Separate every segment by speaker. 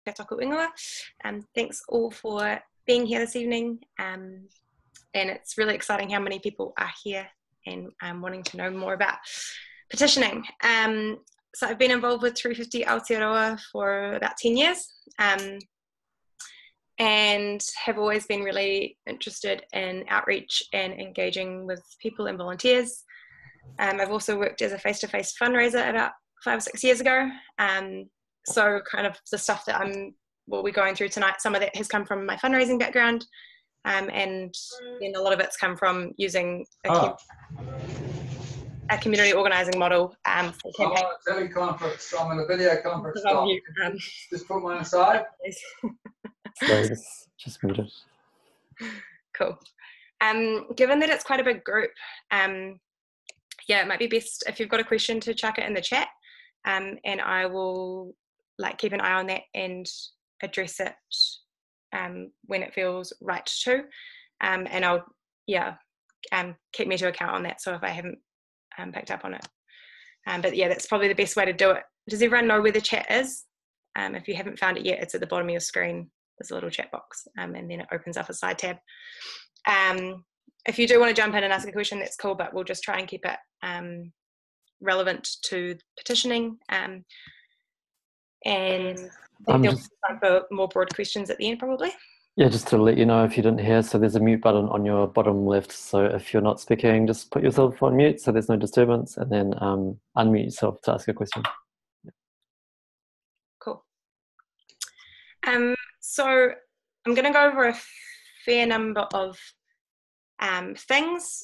Speaker 1: Kia toku ingoa. Thanks all for being here this evening. And it's really exciting how many people are here and wanting to know more about petitioning. So I've been involved with 350 Aotearoa for about 10 years and have always been really interested in outreach and engaging with people and volunteers. I've also worked as a face-to-face fundraiser about 5 or 6 years ago. So kind of the stuff that we'll be going through tonight, some of that has come from my fundraising background, and then a lot of it's come from using a community organising model for campaign.
Speaker 2: I'm on a teleconference, so I'm in a video conference. Just put mine aside.
Speaker 3: Sorry, just mute it.
Speaker 1: Cool. Given that it's quite a big group, yeah, it might be best if you've got a question to chuck it in the chat, and I will keep an eye on that and address it when it feels right to, and I'll keep me to account on that. So if I haven't picked up on it, but yeah, that's probably the best way to do it. Does everyone know where the chat is? If you haven't found it yet, it's at the bottom of your screen. There's a little chat box, and then it opens up a side tab. If you do want to jump in and ask a question, that's cool, but we'll just try and keep it relevant to petitioning. And there'll be time for more broad questions at the end, probably.
Speaker 3: Yeah, just to let you know if you didn't hear, so there's a mute button on your bottom left. So if you're not speaking, just put yourself on mute so there's no disturbance, and then unmute yourself to ask a question. Yeah.
Speaker 1: Cool. So I'm going to go over a fair number of things.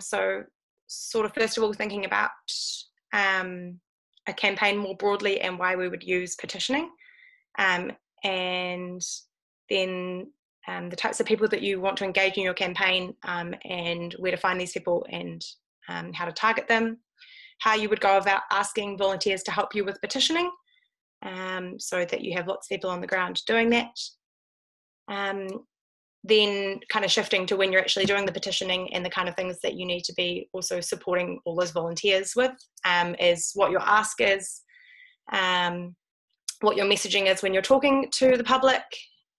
Speaker 1: So sort of first of all, thinking about a campaign more broadly and why we would use petitioning, and then the types of people that you want to engage in your campaign, and where to find these people, and how to target them, how you would go about asking volunteers to help you with petitioning, so that you have lots of people on the ground doing that. Then kind of shifting to when you're actually doing the petitioning and the kind of things that you need to be also supporting all those volunteers with, is what your ask is, what your messaging is when you're talking to the public,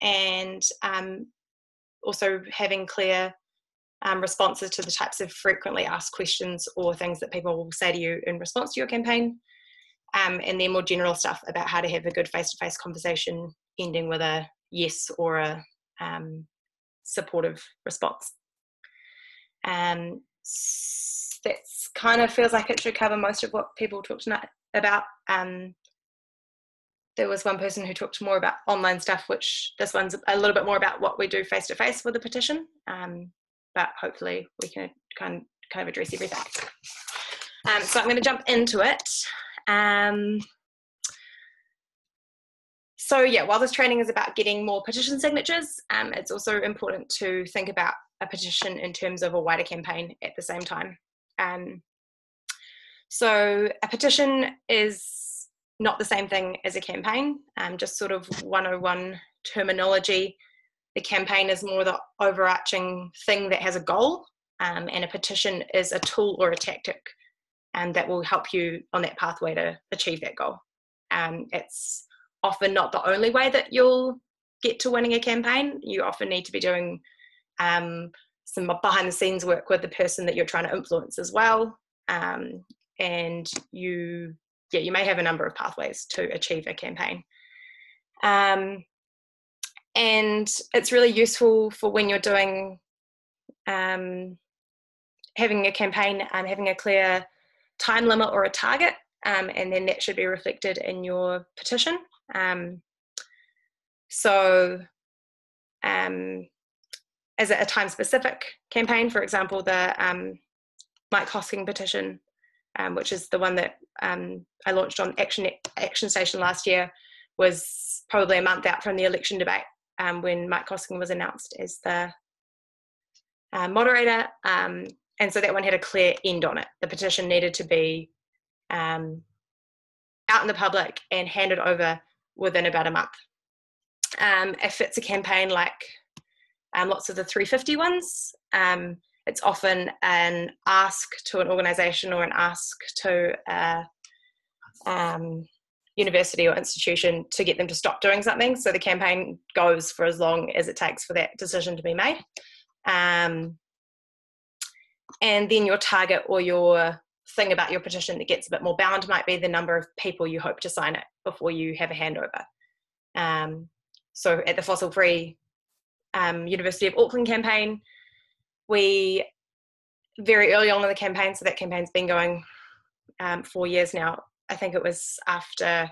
Speaker 1: and also having clear responses to the types of frequently asked questions or things that people will say to you in response to your campaign, and then more general stuff about how to have a good face-to-face conversation ending with a yes or a supportive response. That kind of feels like it should cover most of what people talked tonight about. There was one person who talked more about online stuff, which this one's a little bit more about what we do face-to-face with the petition, but hopefully we can kind of address everything. So I'm going to jump into it. So yeah, while this training is about getting more petition signatures, it's also important to think about a petition in terms of a wider campaign at the same time. So a petition is not the same thing as a campaign, just sort of 101 terminology. The campaign is more the overarching thing that has a goal, and a petition is a tool or a tactic that will help you on that pathway to achieve that goal. It's often not the only way that you'll get to winning a campaign. You often need to be doing some behind the scenes work with the person that you're trying to influence as well. And you may have a number of pathways to achieve a campaign. And it's really useful for when you're doing, having a campaign, having a clear time limit or a target, and then that should be reflected in your petition. So as a time-specific campaign, for example, the Mike Hosking petition, which is the one that I launched on Action Station last year, was probably a month out from the election debate, when Mike Hosking was announced as the moderator, and so that one had a clear end on it. The petition needed to be out in the public and handed over within about a month. If it's a campaign like lots of the 350 ones, it's often an ask to an organisation or an ask to university or institution to get them to stop doing something. So the campaign goes for as long as it takes for that decision to be made. And then your target or your thing about your petition that gets a bit more bound might be the number of people you hope to sign it before you have a handover. So at the Fossil Free University of Auckland campaign, we very early on in the campaign, so that campaign's been going 4 years now. I think it was after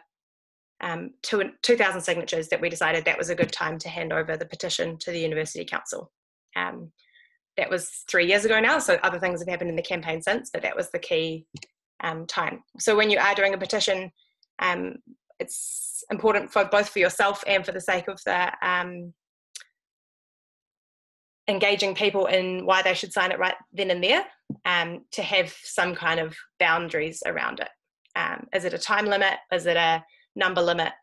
Speaker 1: 2,000 signatures that we decided that was a good time to hand over the petition to the University Council. That was 3 years ago now, so other things have happened in the campaign since, but that was the key time. So when you are doing a petition, it's important for both for yourself and for the sake of the engaging people in why they should sign it right then and there, to have some kind of boundaries around it. Is it a time limit? Is it a number limit?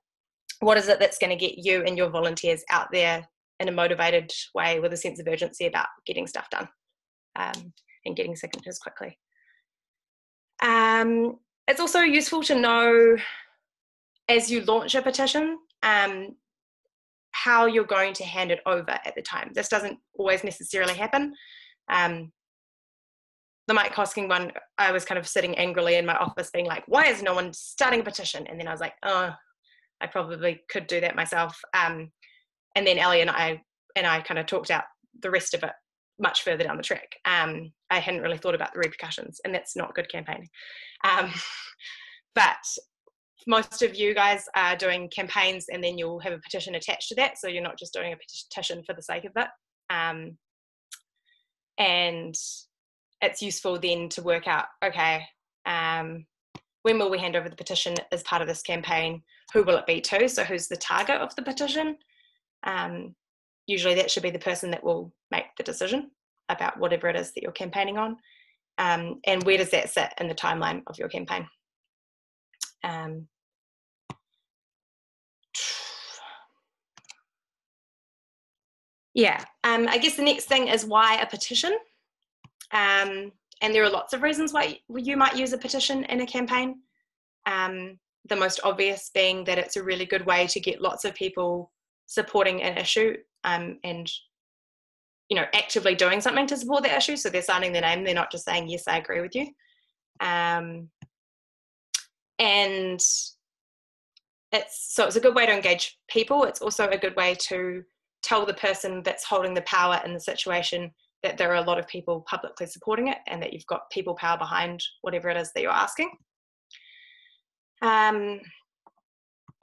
Speaker 1: What is it that's going to get you and your volunteers out there in a motivated way with a sense of urgency about getting stuff done and getting signatures quickly? It's also useful to know as you launch a petition how you're going to hand it over at the time. This doesn't always necessarily happen. The Mike Hosking one, I was kind of sitting angrily in my office being like, why is no one starting a petition? And then I was like, oh, I probably could do that myself. And then Ellie and I kind of talked out the rest of it much further down the track. I hadn't really thought about the repercussions, and that's not good campaigning. But most of you guys are doing campaigns and then you'll have a petition attached to that, so you're not just doing a petition for the sake of it. And it's useful then to work out, okay, when will we hand over the petition as part of this campaign? Who will it be to? So who's the target of the petition? Usually that should be the person that will make the decision about whatever it is that you're campaigning on. And where does that sit in the timeline of your campaign? I guess the next thing is why a petition. And there are lots of reasons why you might use a petition in a campaign. The most obvious being that it's a really good way to get lots of people supporting an issue and actively doing something to support that issue. So they're signing their name, they're not just saying, yes, I agree with you. And it's a good way to engage people. It's also a good way to tell the person that's holding the power in the situation that there are a lot of people publicly supporting it and that you've got people power behind whatever it is that you're asking. But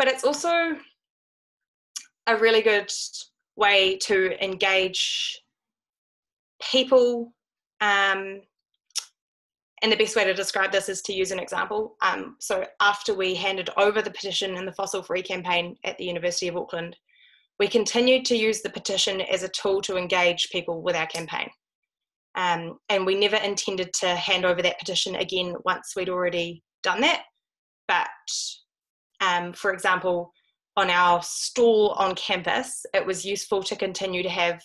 Speaker 1: it's also a really good way to engage people. And the best way to describe this is to use an example. So after we handed over the petition in the Fossil Free campaign at the University of Auckland, we continued to use the petition as a tool to engage people with our campaign. And we never intended to hand over that petition again once we'd already done that. But for example, on our stall on campus, it was useful to continue to have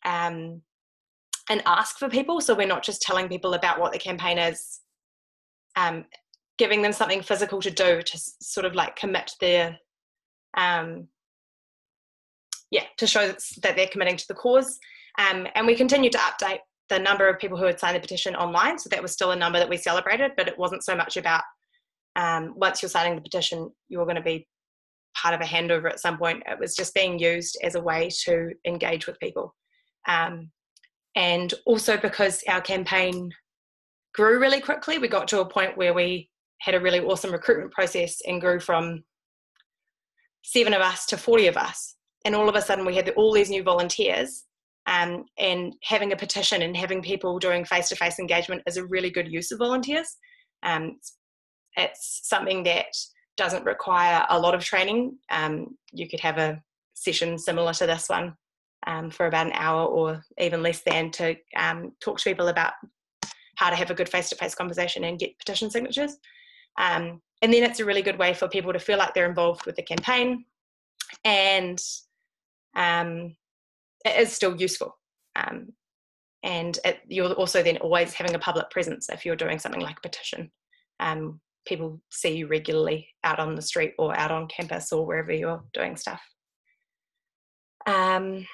Speaker 1: an ask for people. So we're not just telling people about what the campaign is, giving them something physical to do to sort of like commit their, to show that they're committing to the cause. And we continued to update the number of people who had signed the petition online. So that was still a number that we celebrated, but it wasn't so much about once you're signing the petition, you're going to be part of a handover at some point. It was just being used as a way to engage with people. And also because our campaign grew really quickly, we got to a point where we had a really awesome recruitment process and grew from 7 of us to 40 of us. And all of a sudden we had all these new volunteers, and having a petition and having people doing face-to-face engagement is a really good use of volunteers. It's something that doesn't require a lot of training. You could have a session similar to this one for about an hour or even less than to talk to people about how to have a good face-to-face conversation and get petition signatures. And then it's a really good way for people to feel like they're involved with the campaign, and it is still useful. And you're also then always having a public presence if you're doing something like a petition, people see you regularly out on the street or out on campus or wherever you're doing stuff. And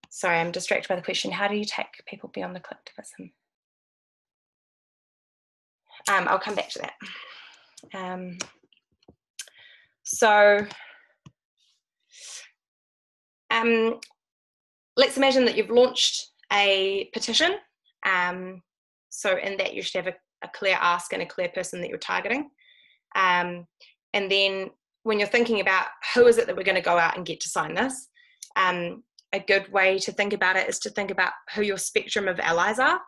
Speaker 1: sorry, I'm distracted by the question. How do you take people beyond the collectivism? I'll come back to that. So let's imagine that you've launched a petition. So in that you should have a clear ask and a clear person that you're targeting. And then when you're thinking about who is it that we're going to go out and get to sign this, a good way to think about it is to think about who your spectrum of allies are.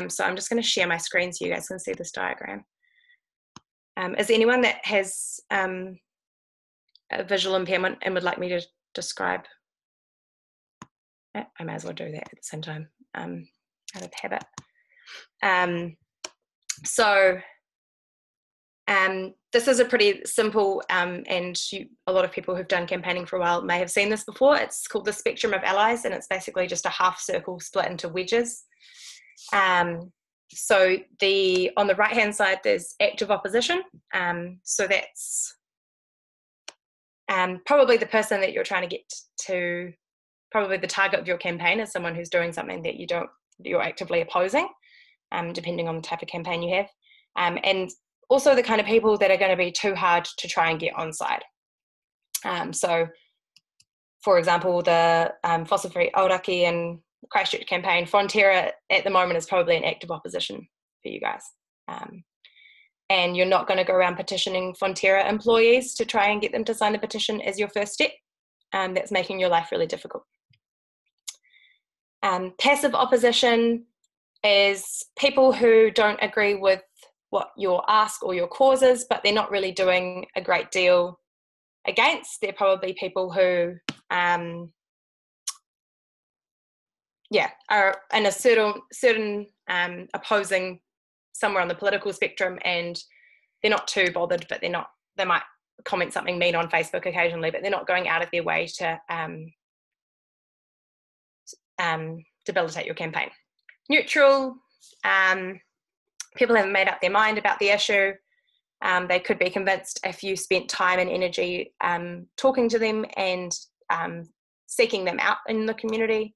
Speaker 1: So I'm just going to share my screen so you guys can see this diagram. Is there anyone that has a visual impairment and would like me to describe? I may as well do that at the same time, out of habit. This is a pretty simple, and a lot of people who've done campaigning for a while may have seen this before. It's called the spectrum of allies, and it's basically just a half circle split into wedges. So on the right hand side there's active opposition. So that's probably the person that you're trying to get to, probably the target of your campaign is someone who's doing something that you're actively opposing, depending on the type of campaign you have. And also the kind of people that are going to be too hard to try and get on side. So for example, the Fossil Free Aoraki and Christchurch campaign, Fonterra at the moment is probably an active opposition for you guys. And you're not going to go around petitioning Fonterra employees to try and get them to sign the petition as your first step. That's making your life really difficult. Passive opposition is people who don't agree with what your ask or your cause is, but they're not really doing a great deal against. They're probably people who are in a certain opposing somewhere on the political spectrum, and they're not too bothered, but they might comment something mean on Facebook occasionally, but they're not going out of their way to debilitate your campaign. Neutral, people haven't made up their mind about the issue. They could be convinced if you spent time and energy talking to them and seeking them out in the community.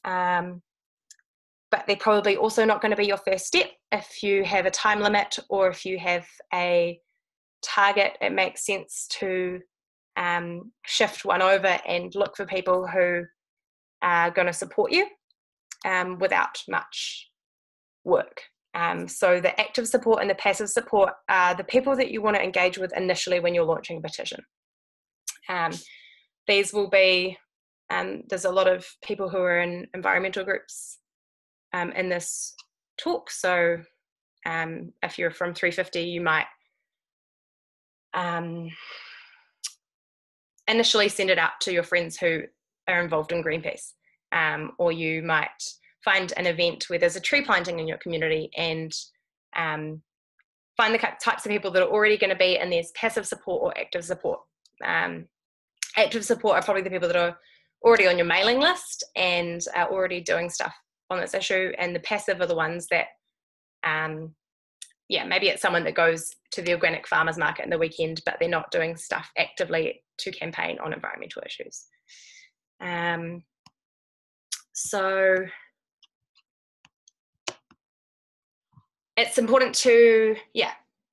Speaker 1: But they're probably also not going to be your first step. If you have a time limit or if you have a target, it makes sense to shift one over and look for people who are going to support you without much work. So the active support and the passive support are the people that you want to engage with initially when you're launching a petition. These will be, there's a lot of people who are in environmental groups in this talk. So if you're from 350, you might initially send it out to your friends who are involved in Greenpeace, or you might find an event where there's a tree planting in your community and find the types of people that are already going to be, and there's passive support or active support. Active support are probably the people that are already on your mailing list and are already doing stuff on this issue, and the passive are the ones that maybe it's someone that goes to the organic farmers market in the weekend, but they're not doing stuff actively to campaign on environmental issues. So it's important to,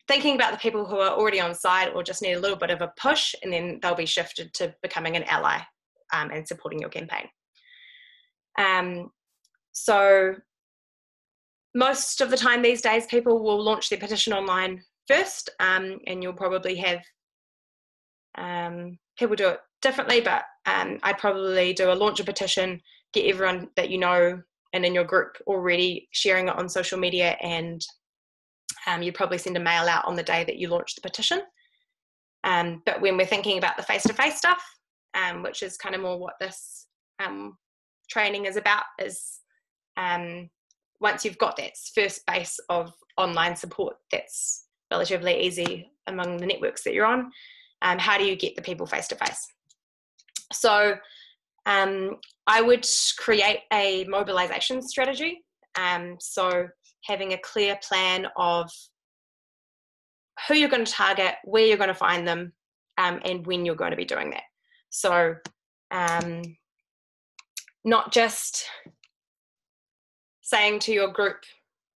Speaker 1: thinking about the people who are already on side or just need a little bit of a push, and then they'll be shifted to becoming an ally and supporting your campaign. So most of the time these days, people will launch their petition online first, and you'll probably have people do it differently, but I'd probably do a launch a petition, get everyone that you know and in your group already sharing it on social media, and you'd probably send a mail out on the day that you launch the petition. But when we're thinking about the face-to-face stuff, which is kind of more what this training is about, is once you've got that first base of online support that's relatively easy among the networks that you're on, how do you get the people face-to-face? So I would create a mobilization strategy. So having a clear plan of who you're going to target, where you're going to find them, and when you're going to be doing that. So not just saying to your group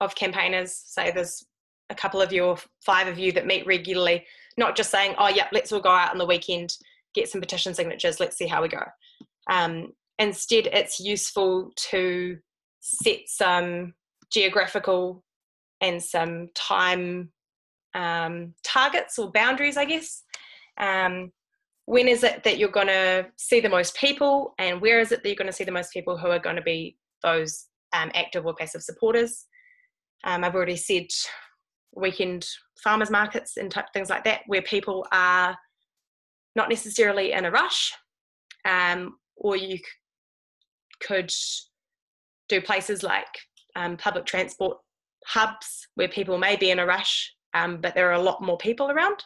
Speaker 1: of campaigners, say there's a couple of you or 5 of you that meet regularly, not just saying, oh, yep, let's all go out on the weekend, get some petition signatures, let's see how we go. Instead, it's useful to set some geographical and some time targets or boundaries, I guess. When is it that you're going to see the most people, and where is it that you're going to see the most people who are going to be those active or passive supporters? I've already said weekend farmers markets and things like that, where people are not necessarily in a rush, or you could do places like public transport hubs where people may be in a rush, but there are a lot more people around.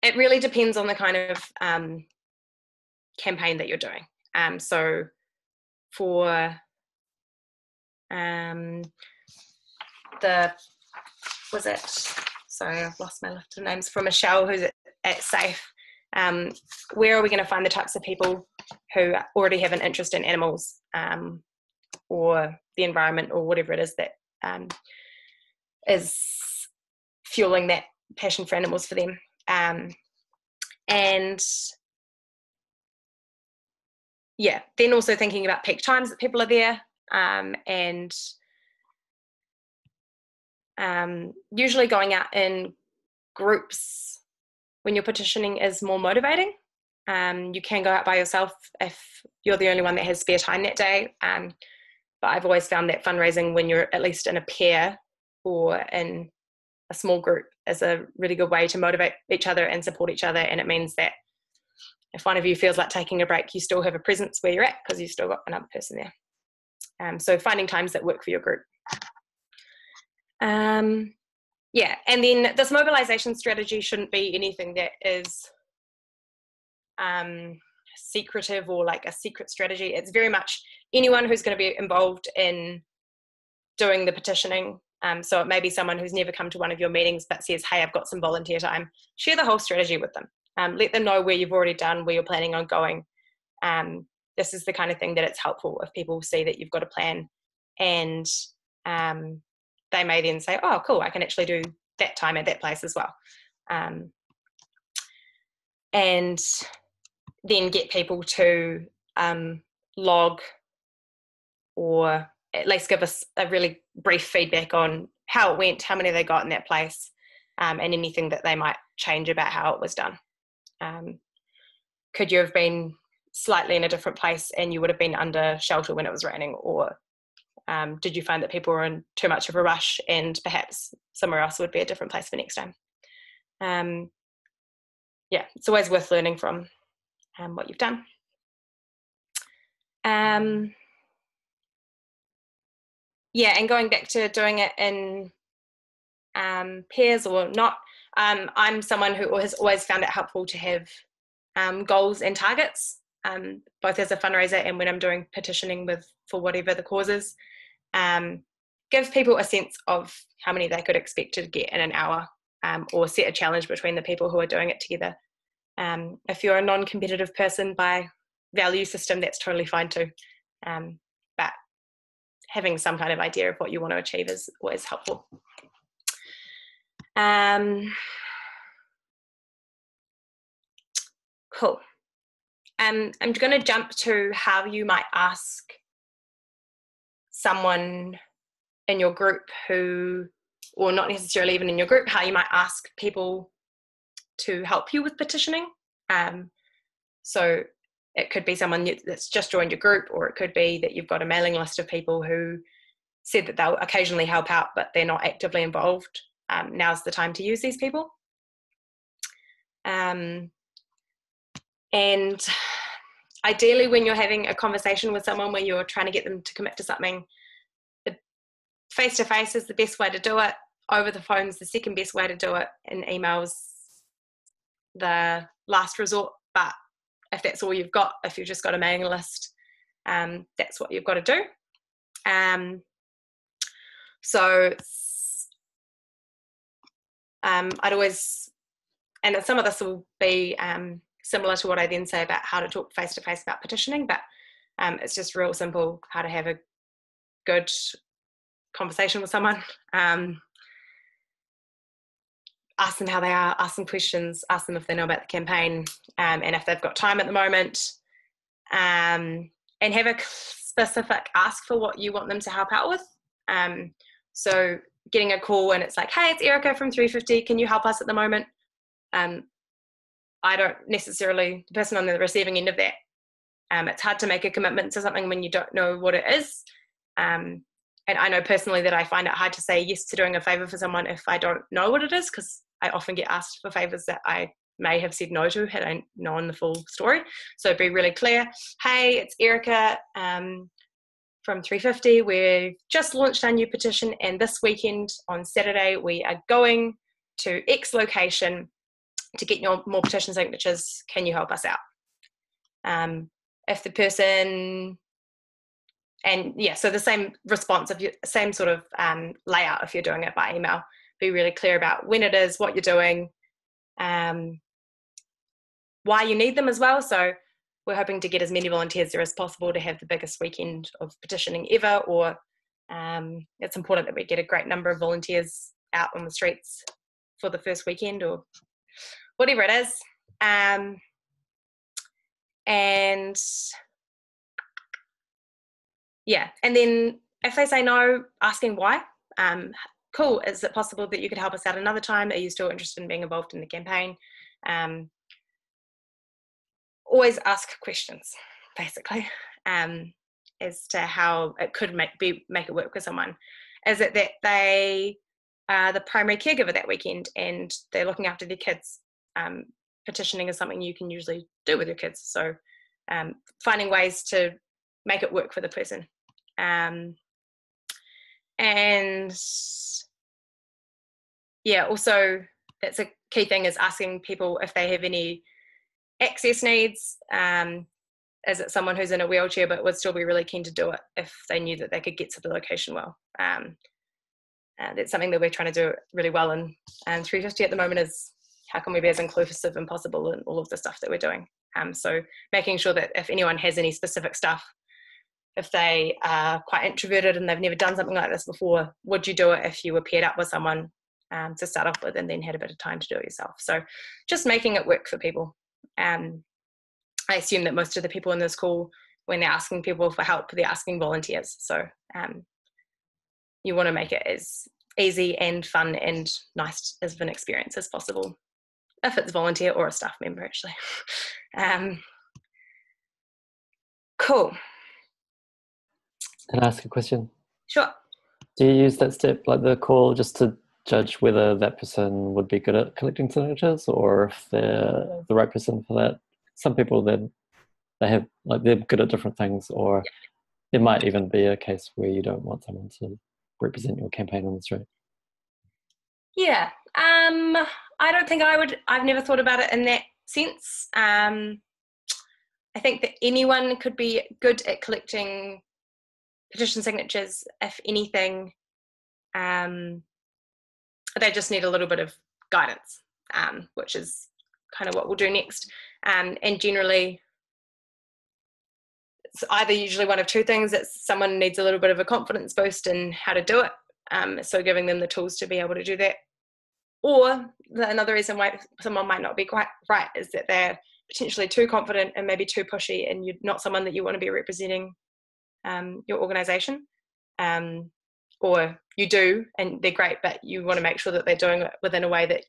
Speaker 1: It really depends on the kind of campaign that you're doing. So for sorry, I've lost my list of names, from Michelle, who's at SAFE, where are we going to find the types of people who already have an interest in animals or the environment or whatever it is that is fueling that passion for animals for them. And yeah, then also thinking about peak times that people are there, and usually going out in groups when you're petitioning is more motivating. You can go out by yourself if you're the only one that has spare time that day, but I've always found that fundraising when you're at least in a pair or in a small group is a really good way to motivate each other and support each other. And it means that if one of you feels like taking a break, you still have a presence where you're at because you've still got another person there. So finding times that work for your group. Yeah, and then this mobilization strategy shouldn't be anything that is secretive or like a secret strategy. It's very much anyone who's going to be involved in doing the petitioning. So it may be someone who's never come to one of your meetings but says, hey, I've got some volunteer time. Share the whole strategy with them. Let them know where you've already done, where you're planning on going. This is the kind of thing that it's helpful if people see that you've got a plan, and they may then say, oh, cool, I can actually do that time at that place as well. And then get people to log or at least give us a really brief feedback on how it went, how many they got in that place, and anything that they might change about how it was done. Could you have been slightly in a different place and you would have been under shelter when it was raining, or did you find that people were in too much of a rush and perhaps somewhere else would be a different place for next time? Yeah, it's always worth learning from what you've done. Yeah, and going back to doing it in pairs or not, I'm someone who has always found it helpful to have goals and targets, both as a fundraiser and when I'm doing petitioning for whatever the cause is. Gives people a sense of how many they could expect to get in an hour, or set a challenge between the people who are doing it together. If you're a non-competitive person by value system, that's totally fine too. But having some kind of idea of what you want to achieve is always helpful. Cool. I'm going to jump to how you might ask someone in your group who, or not necessarily even in your group, how you might ask people to help you with petitioning. So it could be someone that's just joined your group, or it could be that you've got a mailing list of people who said that they'll occasionally help out, but they're not actively involved. Now's the time to use these people. And ideally, when you're having a conversation with someone where you're trying to get them to commit to something, face-to-face is the best way to do it. Over the phone is the second best way to do it, and emails the last resort. but if that's all you've got, if you've just got a mailing list, that's what you've got to do. So I'd always, and some of this will be similar to what I then say about how to talk face-to-face about petitioning, but it's just real simple how to have a good conversation with someone. Ask them how they are, ask them questions, ask them if they know about the campaign, and if they've got time at the moment, and have a specific ask for what you want them to help out with. So getting a call and it's like, hey, it's Erica from 350, can you help us at the moment? I don't necessarily, the person on the receiving end of that, it's hard to make a commitment to something when you don't know what it is. And I know personally that I find it hard to say yes to doing a favour for someone if I don't know what it is, because I often get asked for favours that I may have said no to had I known the full story. So be really clear. Hey, it's Erica from 350. We've just launched our new petition, and this weekend on Saturday we are going to X location to get more petition signatures. Can you help us out? If the person, and yeah, so the same response, if you, same sort of layout if you're doing it by email. Be really clear about when it is, what you're doing, why you need them as well. So we're hoping to get as many volunteers there as possible to have the biggest weekend of petitioning ever, or it's important that we get a great number of volunteers out on the streets for the first weekend, or whatever it is. And yeah, and then if they say no, asking why. Cool, is it possible that you could help us out another time? Are you still interested in being involved in the campaign? Always ask questions, basically, as to how it could make it work with someone. Is it that they are the primary caregiver that weekend and they're looking after their kids? Petitioning is something you can usually do with your kids. So finding ways to make it work for the person. And yeah, also that's a key thing, is asking people if they have any access needs. Is it someone who's in a wheelchair but would still be really keen to do it if they knew that they could get to the location well? That's something that we're trying to do really well in 350 at the moment, is how can we be as inclusive as possible in all of the stuff that we're doing. So making sure that if anyone has any specific stuff, if they are quite introverted and they've never done something like this before, would you do it if you were paired up with someone to start off with and then had a bit of time to do it yourself? So just making it work for people. I assume that most of the people in this call, when they're asking people for help, they're asking volunteers. So you want to make it as easy and fun and nice as an experience as possible, if it's volunteer or a staff member, actually. Cool.
Speaker 3: Can I ask a question?
Speaker 1: Sure.
Speaker 3: Do you use that step, like the call, just to judge whether that person would be good at collecting signatures, or if they're the right person for that? Some people, then they have, like, they're good at different things, or it might even be a case where you don't want someone to represent your campaign on the street.
Speaker 1: Yeah, I don't think I would. I've never thought about it in that sense. I think that anyone could be good at collecting petition signatures. If anything, they just need a little bit of guidance, which is kind of what we'll do next. And generally, it's either usually one of two things: that someone needs a little bit of a confidence boost in how to do it, so giving them the tools to be able to do that. Or another reason why someone might not be quite right is that they're potentially too confident and maybe too pushy, and you're not someone that you want to be representing your organisation. Or you do, and they're great, but you want to make sure that they're doing it within a way that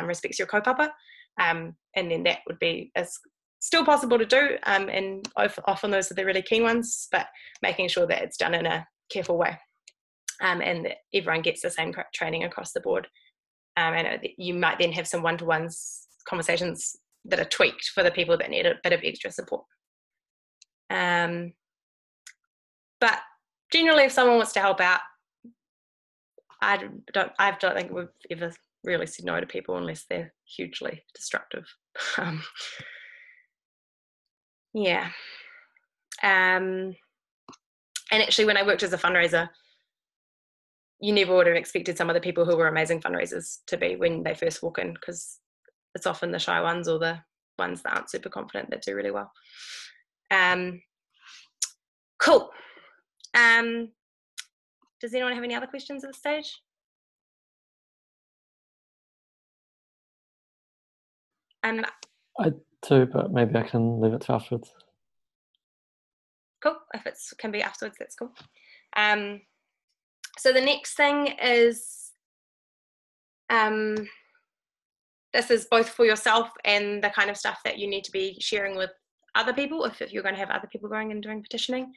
Speaker 1: respects your kaupapa. And then that would be still possible to do, and often those are the really keen ones, but making sure that it's done in a careful way, and that everyone gets the same training across the board. And you might then have some one-to-ones conversations that are tweaked for the people that need a bit of extra support. But generally, if someone wants to help out, I don't think we've ever really said no to people unless they're hugely destructive. Yeah. And actually, when I worked as a fundraiser, you never would have expected some of the people who were amazing fundraisers to be when they first walk in, because it's often the shy ones or the ones that aren't super confident that do really well. Cool. Does anyone have any other questions at this stage?
Speaker 3: I do, but maybe I can leave it to afterwards.
Speaker 1: Cool. If it can be afterwards, that's cool. So the next thing is, this is both for yourself and the kind of stuff that you need to be sharing with other people, if you're going to have other people going and doing petitioning,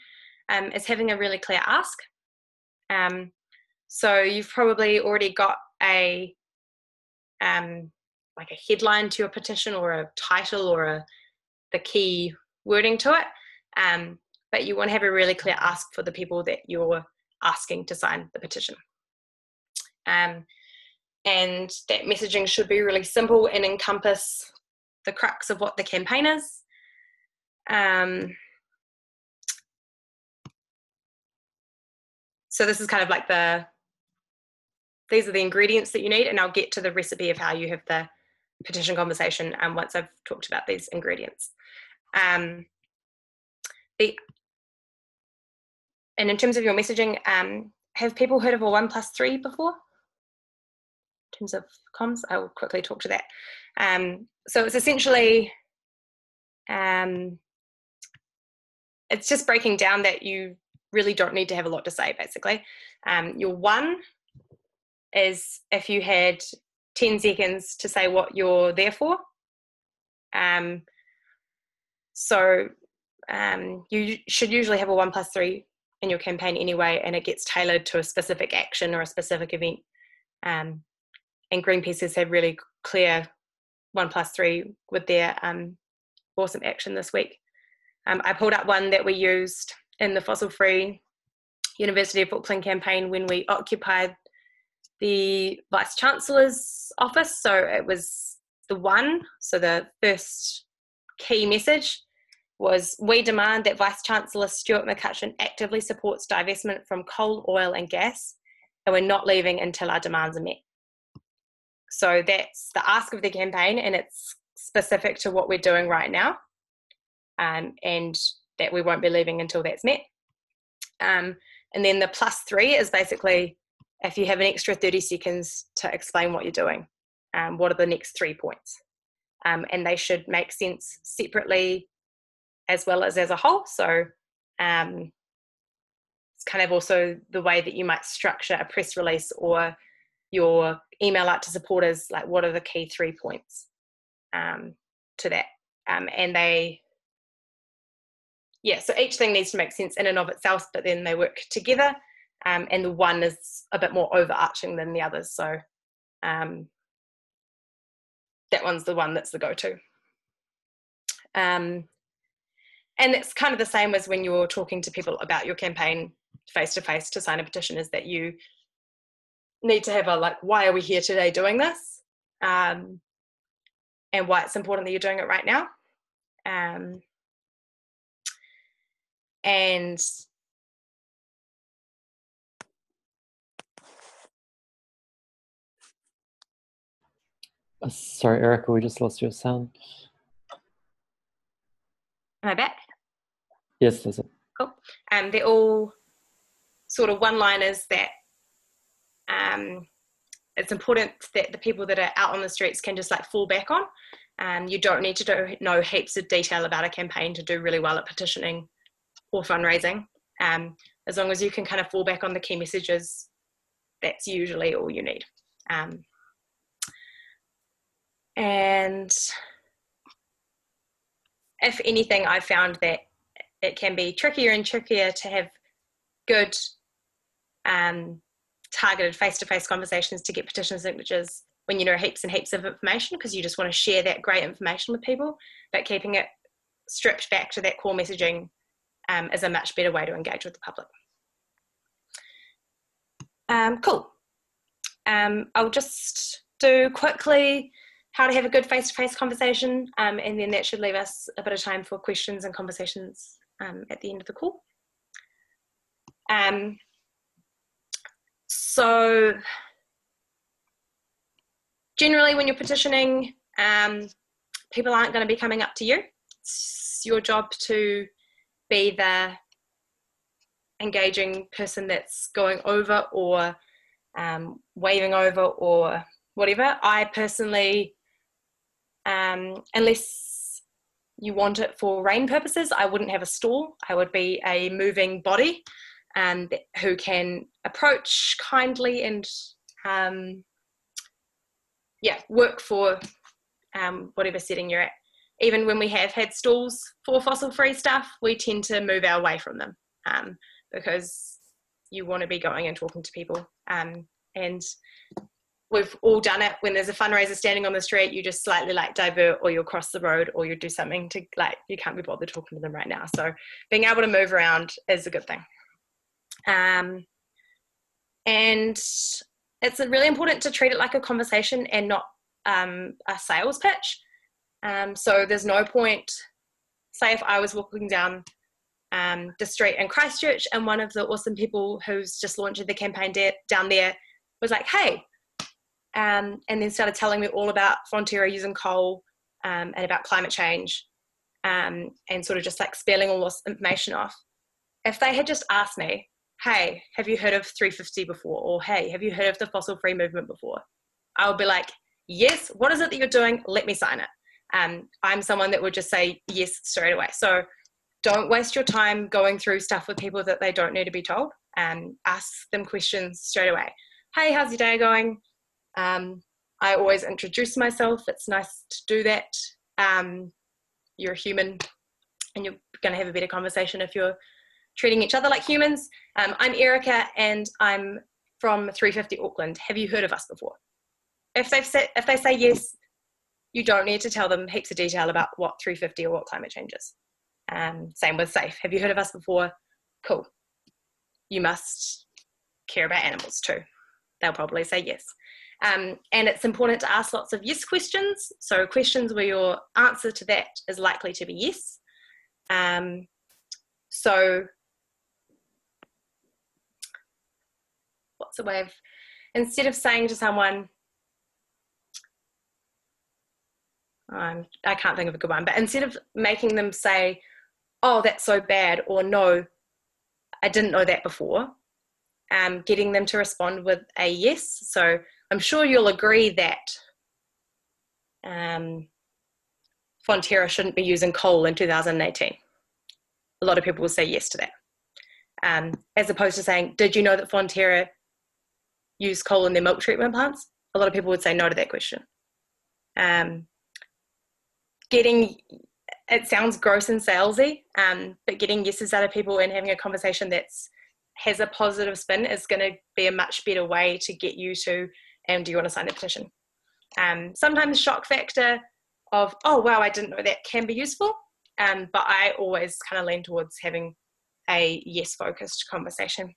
Speaker 1: is having a really clear ask. So you've probably already got a like a headline to your petition, or a title, or the key wording to it, but you want to have a really clear ask for the people that you're asking to sign the petition. And that messaging should be really simple and encompass the crux of what the campaign is. So this is kind of like these are the ingredients that you need, and I'll get to the recipe of how you have the petition conversation once I've talked about these ingredients. And in terms of your messaging, have people heard of a 1+3 before? In terms of comms, I'll quickly talk to that. So it's essentially, it's just breaking down that you really don't need to have a lot to say, basically. Your 1 is if you had 10 seconds to say what you're there for. So you should usually have a 1+3 in your campaign anyway, and it gets tailored to a specific action or a specific event. And Greenpeace has had really clear 1+3 with their awesome action this week. I pulled up one that we used in the Fossil Free University of Auckland campaign when we occupied the Vice Chancellor's office. So it was the 1, so the first key message was, we demand that Vice Chancellor Stuart McCutcheon actively supports divestment from coal, oil and gas, and we're not leaving until our demands are met. So that's the ask of the campaign, and it's specific to what we're doing right now, and that we won't be leaving until that's met. And then the +3 is basically if you have an extra 30 seconds to explain what you're doing, what are the next 3 points? And they should make sense separately as well as a whole. So it's kind of also the way that you might structure a press release or your email out to supporters, like what are the key 3 points to that. So each thing needs to make sense in and of itself, but then they work together, and the 1 is a bit more overarching than the others. So that one's the one that's the go-to. And it's kind of the same as when you're talking to people about your campaign face-to-face to sign a petition, is that you need to have why are we here today doing this? And why it's important that you're doing it right now. And
Speaker 3: sorry, Erica, we just lost your sound.
Speaker 1: Am I back?
Speaker 3: Yes, that's it.
Speaker 1: Cool. They're all sort of one-liners that it's important that the people that are out on the streets can just fall back on. You don't need to know heaps of detail about a campaign to do really well at petitioning or fundraising. As long as you can kind of fall back on the key messages, that's usually all you need. And if anything, I found that it can be trickier and trickier to have good targeted face-to-face conversations to get petition signatures when you know heaps and heaps of information, because you just want to share that great information with people, but keeping it stripped back to that core messaging is a much better way to engage with the public. Cool. I'll just do quickly how to have a good face-to-face conversation, and then that should leave us a bit of time for questions and conversations at the end of the call. So generally when you're petitioning, people aren't going to be coming up to you. It's your job to be the engaging person that's going over or waving over or whatever. I personally, unless you want it for rain purposes, I wouldn't have a stall. I would be a moving body who can approach kindly and work for whatever setting you're at. Even when we have had stalls for fossil-free stuff, we tend to move our way from them because you want to be going and talking to people. And we've all done it. When there's a fundraiser standing on the street, you just slightly divert, or you'll cross the road, or you do something to you can't be bothered talking to them right now. So being able to move around is a good thing. And it's really important to treat it like a conversation and not a sales pitch. So there's no point, say if I was walking down the street in Christchurch and one of the awesome people who's just launched the campaign down there was like, hey, and then started telling me all about Fonterra using coal and about climate change and sort of just spelling all this information off. If they had just asked me, hey, have you heard of 350 before? Or hey, have you heard of the fossil-free movement before? I would be like, yes, what is it that you're doing? Let me sign it. I'm someone that would just say yes straight away. So don't waste your time going through stuff with people that they don't need to be told. Ask them questions straight away. Hey, how's your day going? I always introduce myself. It's nice to do that. You're a human and you're going to have a better conversation if you're treating each other like humans. I'm Erica and I'm from 350 Auckland. Have you heard of us before? If they say yes, you don't need to tell them heaps of detail about what 350 or what climate change is. Same with SAFE. Have you heard of us before? Cool. You must care about animals too. They'll probably say yes. And it's important to ask lots of yes questions. So questions where your answer to that is likely to be yes. So what's a way of, instead of saying to someone, I can't think of a good one, but instead of making them say, oh, that's so bad, or no, I didn't know that before, getting them to respond with a yes. So I'm sure you'll agree that Fonterra shouldn't be using coal in 2018. A lot of people will say yes to that. As opposed to saying, did you know that Fonterra use coal in their milk treatment plants? A lot of people would say no to that question. It sounds gross and salesy, but getting yeses out of people and having a conversation that has a positive spin is going to be a much better way to get you to, do you want to sign the petition? Sometimes shock factor of, oh, wow, I didn't know that, can be useful, but I always kind of lean towards having a yes-focused conversation.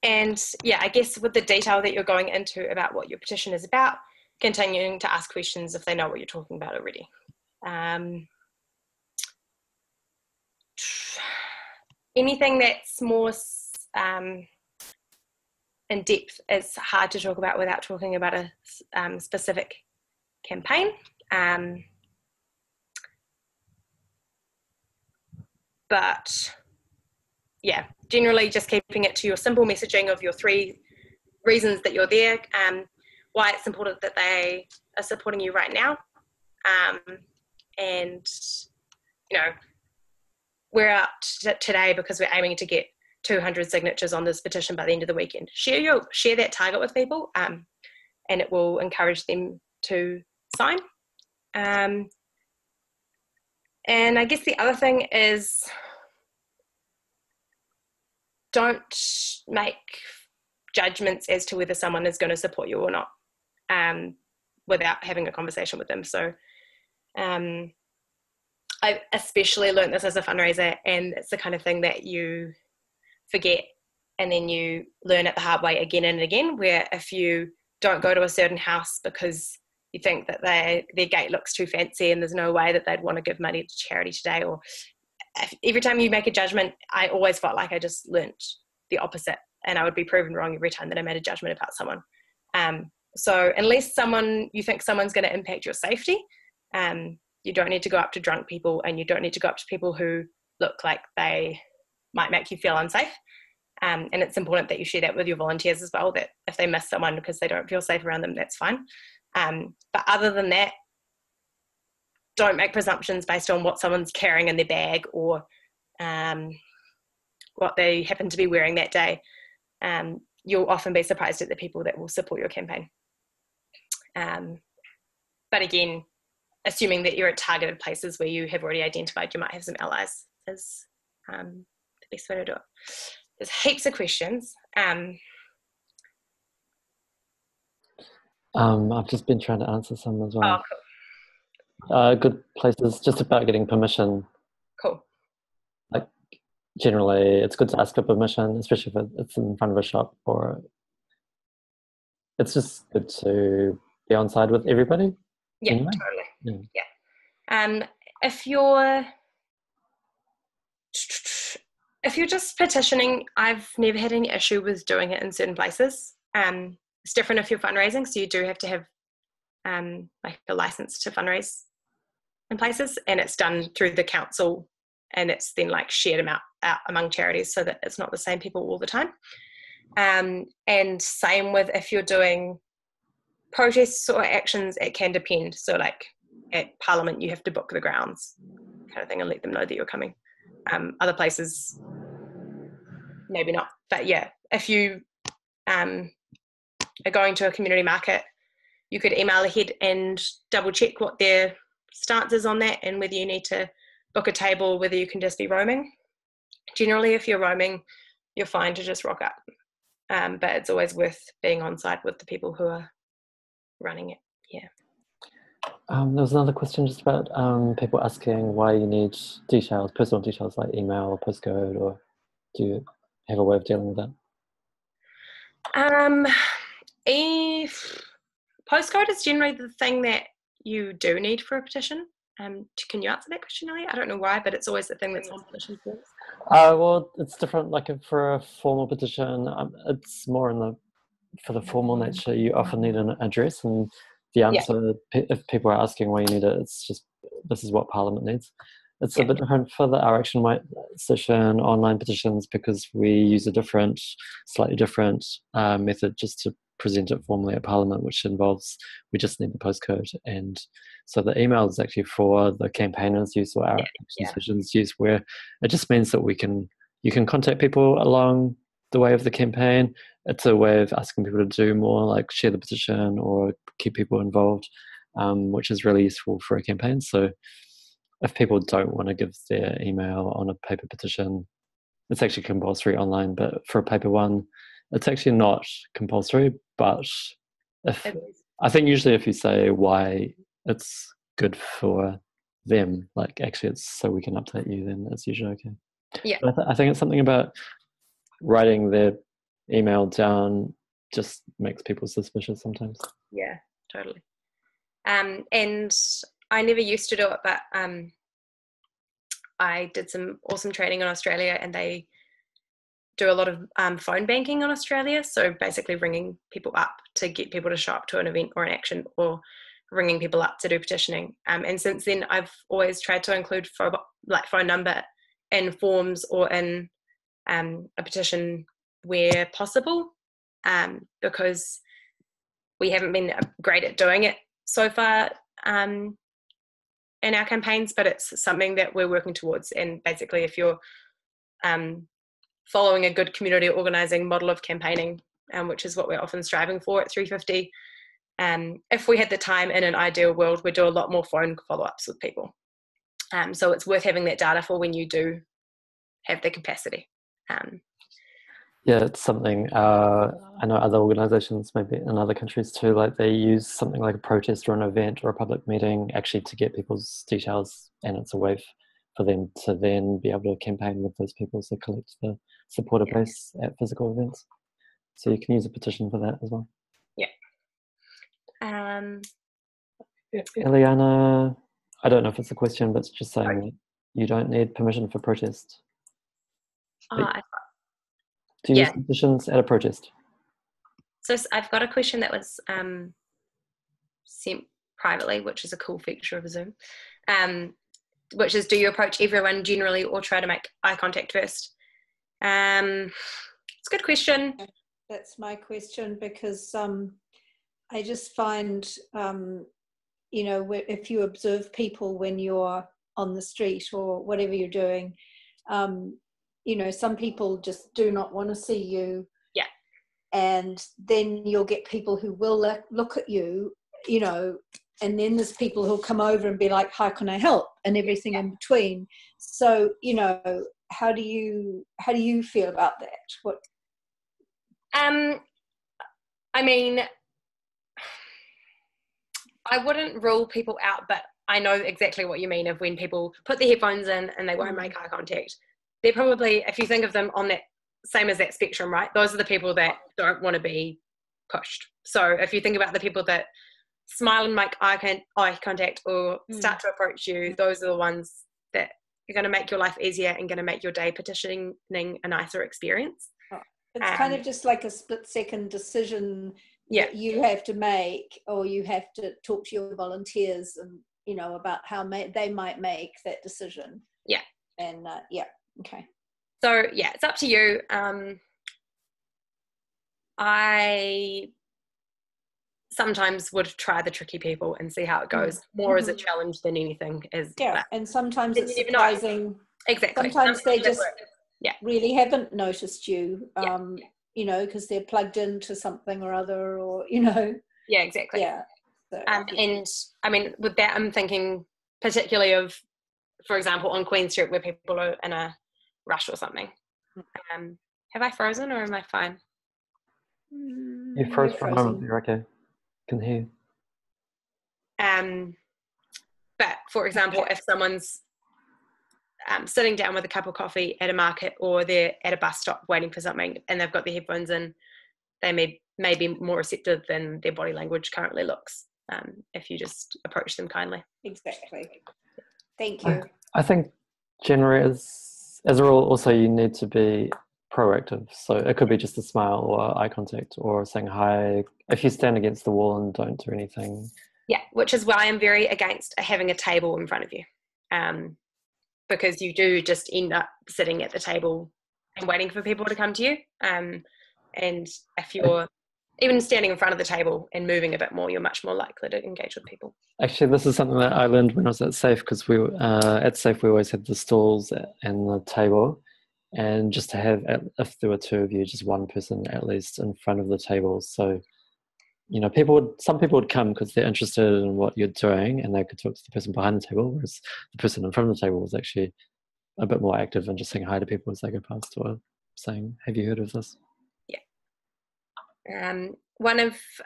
Speaker 1: And yeah, I guess with the detail that you're going into about what your petition is about, continuing to ask questions if they know what you're talking about already. Anything that's more in depth is hard to talk about without talking about a specific campaign. But yeah, generally just keeping it to your simple messaging of your 3 reasons that you're there, why it's important that they are supporting you right now, and we're out today because we're aiming to get 200 signatures on this petition by the end of the weekend. Share that target with people, and it will encourage them to sign. And I guess the other thing is, don't make judgments as to whether someone is going to support you or not without having a conversation with them. So I especially learned this as a fundraiser, and it's the kind of thing that you forget and then you learn it the hard way again and again, where if you don't go to a certain house because you think that their gate looks too fancy and there's no way that they'd want to give money to charity today, or every time you make a judgment, I always felt like I just learnt the opposite, and I would be proven wrong every time that I made a judgment about someone. So unless you think someone's going to impact your safety, you don't need to go up to drunk people, and you don't need to go up to people who look like they might make you feel unsafe. And it's important that you share that with your volunteers as well, that if they miss someone because they don't feel safe around them, that's fine. But other than that, don't make presumptions based on what someone's carrying in their bag or what they happen to be wearing that day. You'll often be surprised at the people that will support your campaign. But again, assuming that you're at targeted places where you have already identified you might have some allies is the best way to do it. There's heaps of questions.
Speaker 3: I've just been trying to answer some as well.
Speaker 1: Oh, cool.
Speaker 3: Good places, just about getting permission.
Speaker 1: Cool.
Speaker 3: Like, generally, it's good to ask for permission, especially if it's in front of a shop, or it's just good to be on side with everybody.
Speaker 1: Yeah,
Speaker 3: anyway.
Speaker 1: Totally. Yeah. If you're just petitioning, I've never had any issue with doing it in certain places. It's different if you're fundraising, so you do have to have like a license to fundraise in places, and it's done through the council, and it's then like shared out among charities so that it's not the same people all the time. And same with if you're doing protests or actions, it can depend. So like at Parliament, you have to book the grounds kind of thing and let them know that you're coming. Other places, maybe not. But yeah, if you are going to a community market, you could email ahead and double check what their stance is on that and whether you need to book a table, whether you can just be roaming. Generally, if you're roaming, you're fine to just rock up. But it's always worth being on site with the people who are running it. Yeah.
Speaker 3: There was another question just about people asking why you need details, personal details like email or postcode, or do you have a way of dealing with that?
Speaker 1: Postcode is generally the thing that you do need for a petition. Can you answer that question, Elliot? I don't know why, but it's always the thing that's on petition forms.
Speaker 3: Well, it's different. Like for a formal petition, it's more for the formal nature. You often need an address, and the answer, if people are asking why you need it, it's just this is what Parliament needs. It's a bit different for the Our Action White Session online petitions because we use a slightly different method just to present it formally at Parliament, which involves we just need the postcode, and so the email is actually for the campaigners' use or Our Action Sessions use, where it just means that you can contact people along the way of the campaign. It's a way of asking people to do more, like share the petition or keep people involved, which is really useful for a campaign. So if people don't want to give their email on a paper petition, it's actually compulsory online, but for a paper one, it's actually not compulsory. But I think usually if you say why it's good for them, like actually it's so we can update you, then it's usually okay.
Speaker 1: Yeah.
Speaker 3: But I think it's something about writing their email down just makes people suspicious sometimes.
Speaker 1: Yeah, totally. And I never used to do it, but I did some awesome training in Australia, and they do a lot of phone banking in Australia. So basically ringing people up to get people to show up to an event or an action, or ringing people up to do petitioning. And since then, I've always tried to include phone number in forms or in a petition where possible, because we haven't been great at doing it so far in our campaigns, but it's something that we're working towards. And basically, if you're following a good community organising model of campaigning, which is what we're often striving for at 350, if we had the time in an ideal world, we'd do a lot more phone follow-ups with people. So it's worth having that data for when you do have the capacity.
Speaker 3: Yeah, it's something I know other organisations, maybe in other countries too, like they use something like a protest or an event or a public meeting actually to get people's details, and it's a way for them to then be able to campaign with those people to collect the supporter base at physical events. So you can use a petition for that as well.
Speaker 1: Yeah.
Speaker 3: Eliana, I don't know if it's a question, but it's just saying that you don't need permission for protest. Do you use petitions at a protest?
Speaker 1: So I've got a question that was sent privately, which is a cool feature of Zoom, which is, do you approach everyone generally or try to make eye contact first? It's a good question.
Speaker 4: That's my question, because I just find, if you observe people when you're on the street or whatever you're doing, some people just do not want to see you.
Speaker 1: Yeah.
Speaker 4: And then you'll get people who will look at you, and then there's people who'll come over and be like, how can I help? And everything in between. So, how do you feel about that? What?
Speaker 1: I mean, I wouldn't rule people out, but I know exactly what you mean of when people put their headphones in and they won't make eye contact. They're probably, if you think of them on that same as that spectrum, right? Those are the people that don't want to be pushed. So if you think about the people that smile and make eye contact or start to approach you, those are the ones that are going to make your life easier and going to make your day petitioning a nicer experience.
Speaker 4: It's kind of just like a split-second decision that you have to make, or you have to talk to your volunteers and, about how they might make that decision.
Speaker 1: Yeah.
Speaker 4: And, okay.
Speaker 1: So, it's up to you. I sometimes would try the tricky people and see how it goes, more as a challenge than anything.
Speaker 4: And sometimes it's surprising.
Speaker 1: Exactly.
Speaker 4: Sometimes they just really haven't noticed you, because they're plugged into something or other, or,
Speaker 1: Yeah, exactly.
Speaker 4: Yeah. So,
Speaker 1: and I mean, with that, I'm thinking particularly of, for example, on Queen Street where people are in a rush or something. Have I frozen or am I fine?
Speaker 3: You froze for a moment, you're okay. Can hear you.
Speaker 1: But for example, if someone's sitting down with a cup of coffee at a market, or they're at a bus stop waiting for something and they've got their headphones in, they may be more receptive than their body language currently looks, if you just approach them kindly.
Speaker 4: Exactly. Thank you.
Speaker 3: I think generally as a rule also you need to be proactive. So it could be just a smile or eye contact or saying hi if you stand against the wall and don't do anything.
Speaker 1: Yeah, which is why I'm very against having a table in front of you. Because you do just end up sitting at the table and waiting for people to come to you. And if you're even standing in front of the table and moving a bit more, you're much more likely to engage with people.
Speaker 3: Actually, this is something that I learned when I was at SAFE, because we at SAFE we always had the stalls and the table, and just to have, if there were two of you, just one person at least in front of the table. So, some people would come because they're interested in what you're doing and they could talk to the person behind the table, whereas the person in front of the table was actually a bit more active and just saying hi to people as they go past, or saying, have you heard of this?
Speaker 1: Yeah.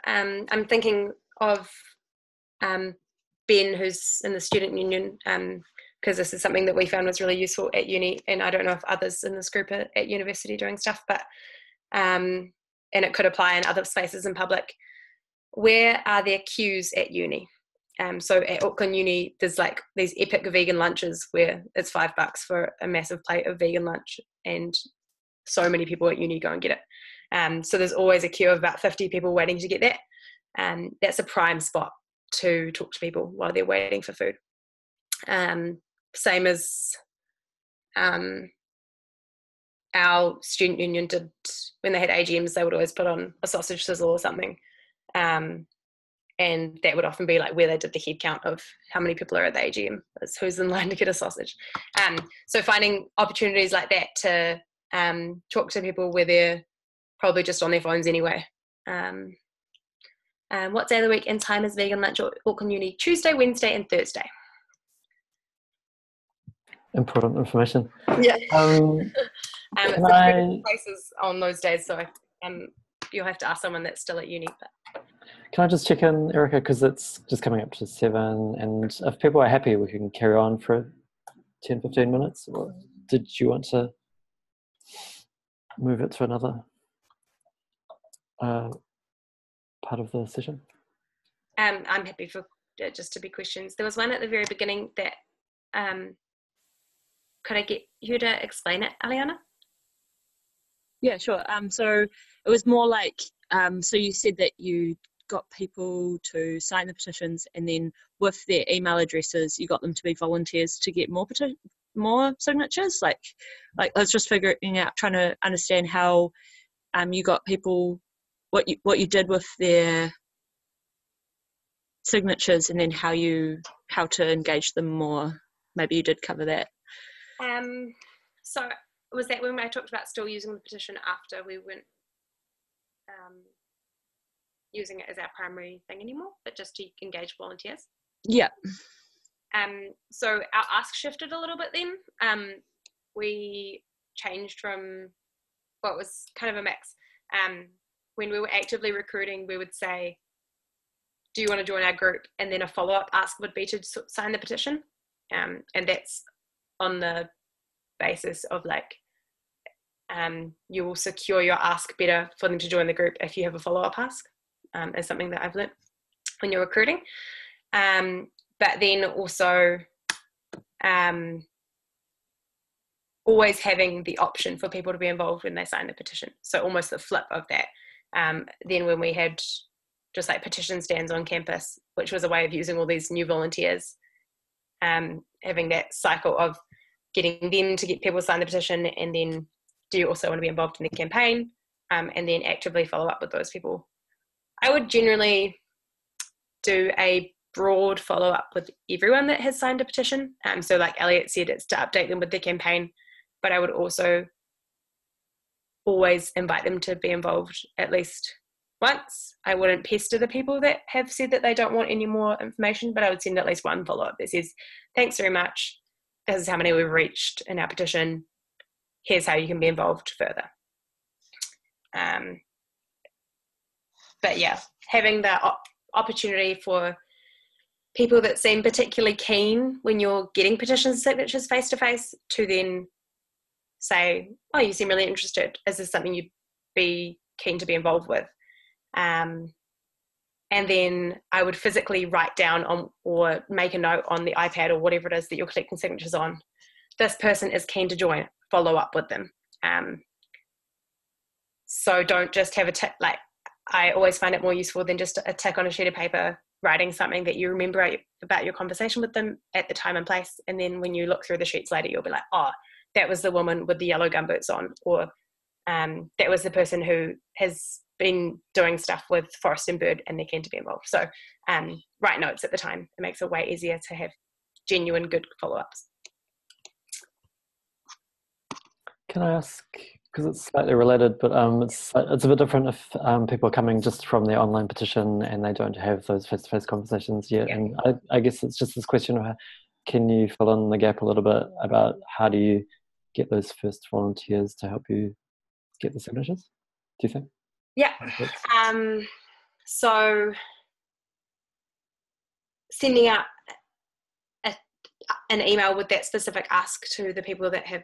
Speaker 1: I'm thinking of Ben, who's in the student union, because this is something that we found was really useful at uni, and I don't know if others in this group are at university doing stuff, but and it could apply in other spaces in public. Where are there queues at uni? So at Auckland Uni, there's like these epic vegan lunches where it's $5 for a massive plate of vegan lunch, and so many people at uni go and get it. So there's always a queue of about 50 people waiting to get that. That's a prime spot to talk to people while they're waiting for food. Same as our student union did when they had AGMs, they would always put on a sausage sizzle or something. And that would often be like where they did the head count of how many people are at the AGM, is who's in line to get a sausage. So finding opportunities like that to talk to people where they're probably just on their phones anyway. What day of the week and time is vegan lunch at Auckland Uni? Tuesday, Wednesday and Thursday.
Speaker 3: Important information.
Speaker 1: Yeah.
Speaker 3: Can
Speaker 1: places on those days, so you'll have to ask someone that's still at uni. But
Speaker 3: can I just check in, Erica, because it's just coming up to 7, and if people are happy, we can carry on for 10, 15 minutes? Or did you want to move it to another part of the session?
Speaker 1: I'm happy for it just to be questions. There was one at the very beginning that, could I get you to explain it, Aliana?
Speaker 5: Yeah, sure. So it was more like, so you said that you got people to sign the petitions, and then with their email addresses, you got them to be volunteers to get more signatures. Like I was just figuring out, trying to understand how you got people, what you did with their signatures, and then how to engage them more. Maybe you did cover that.
Speaker 1: So was that when I talked about still using the petition after we weren't using it as our primary thing anymore, but just to engage volunteers?
Speaker 5: Yeah.
Speaker 1: So our ask shifted a little bit then. We changed from, well, it was kind of a mix. When we were actively recruiting, we would say, do you want to join our group? And then a follow-up ask would be to sign the petition. And that's on the basis of like, you will secure your ask better for them to join the group if you have a follow-up ask, is something that I've learned when you're recruiting. But then also always having the option for people to be involved when they sign the petition. So almost the flip of that. Then when we had just like petition stands on campus, which was a way of using all these new volunteers, having that cycle of getting them to get people to sign the petition, and then do you also want to be involved in the campaign, and then actively follow up with those people. I would generally do a broad follow-up with everyone that has signed a petition. So like Elliot said, it's to update them with the campaign, but I would also always invite them to be involved at least once. I wouldn't pester the people that have said that they don't want any more information, but I would send at least one follow-up that says, thanks very much, this is how many we've reached in our petition, here's how you can be involved further. But yeah, having the opportunity for people that seem particularly keen when you're getting petition signatures face-to-face to then say, oh, you seem really interested, is this something you'd be keen to be involved with? And then I would physically write down on, or make a note on the iPad or whatever it is that you're collecting signatures on, this person is keen to join, follow up with them. So don't just have a tick. Like, I always find it more useful than just a tick on a sheet of paper, writing something that you remember about your conversation with them at the time and place. And then when you look through the sheets later, you'll be like, oh, that was the woman with the yellow gumboots on, or that was the person who has been doing stuff with Forest and Bird and they're keen to be involved. So write notes at the time. It makes it way easier to have genuine good follow-ups.
Speaker 3: Can I ask, because it's slightly related, but it's a bit different if people are coming just from their online petition and they don't have those face-to-face conversations yet. Yeah. And I guess it's just this question of how, can you fill in the gap a little bit about how do you get those first volunteers to help you get the signatures, do you think?
Speaker 1: Yeah. So sending out an email with that specific ask to the people that have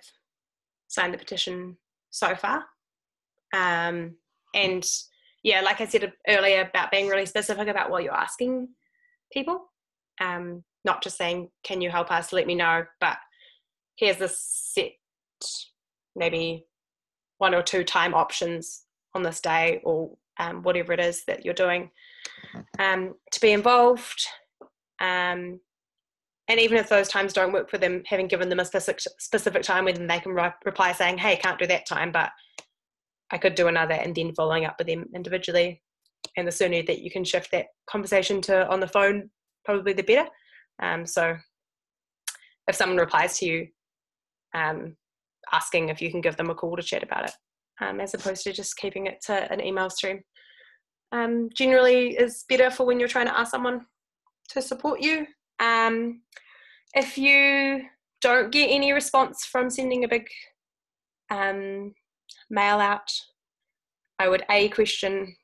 Speaker 1: signed the petition so far. And yeah, like I said earlier about being really specific about what you're asking people, not just saying, can you help us, let me know, but here's the set, maybe 1 or 2 time options on this day, or whatever it is that you're doing to be involved. And even if those times don't work for them, having given them a specific time when they can reply saying, hey, can't do that time, but I could do another, and then following up with them individually. And the sooner that you can shift that conversation to on the phone, probably the better. So if someone replies to you, asking if you can give them a call to chat about it, as opposed to just keeping it to an email stream. Generally is better for when you're trying to ask someone to support you. If you don't get any response from sending a big mail out, I would question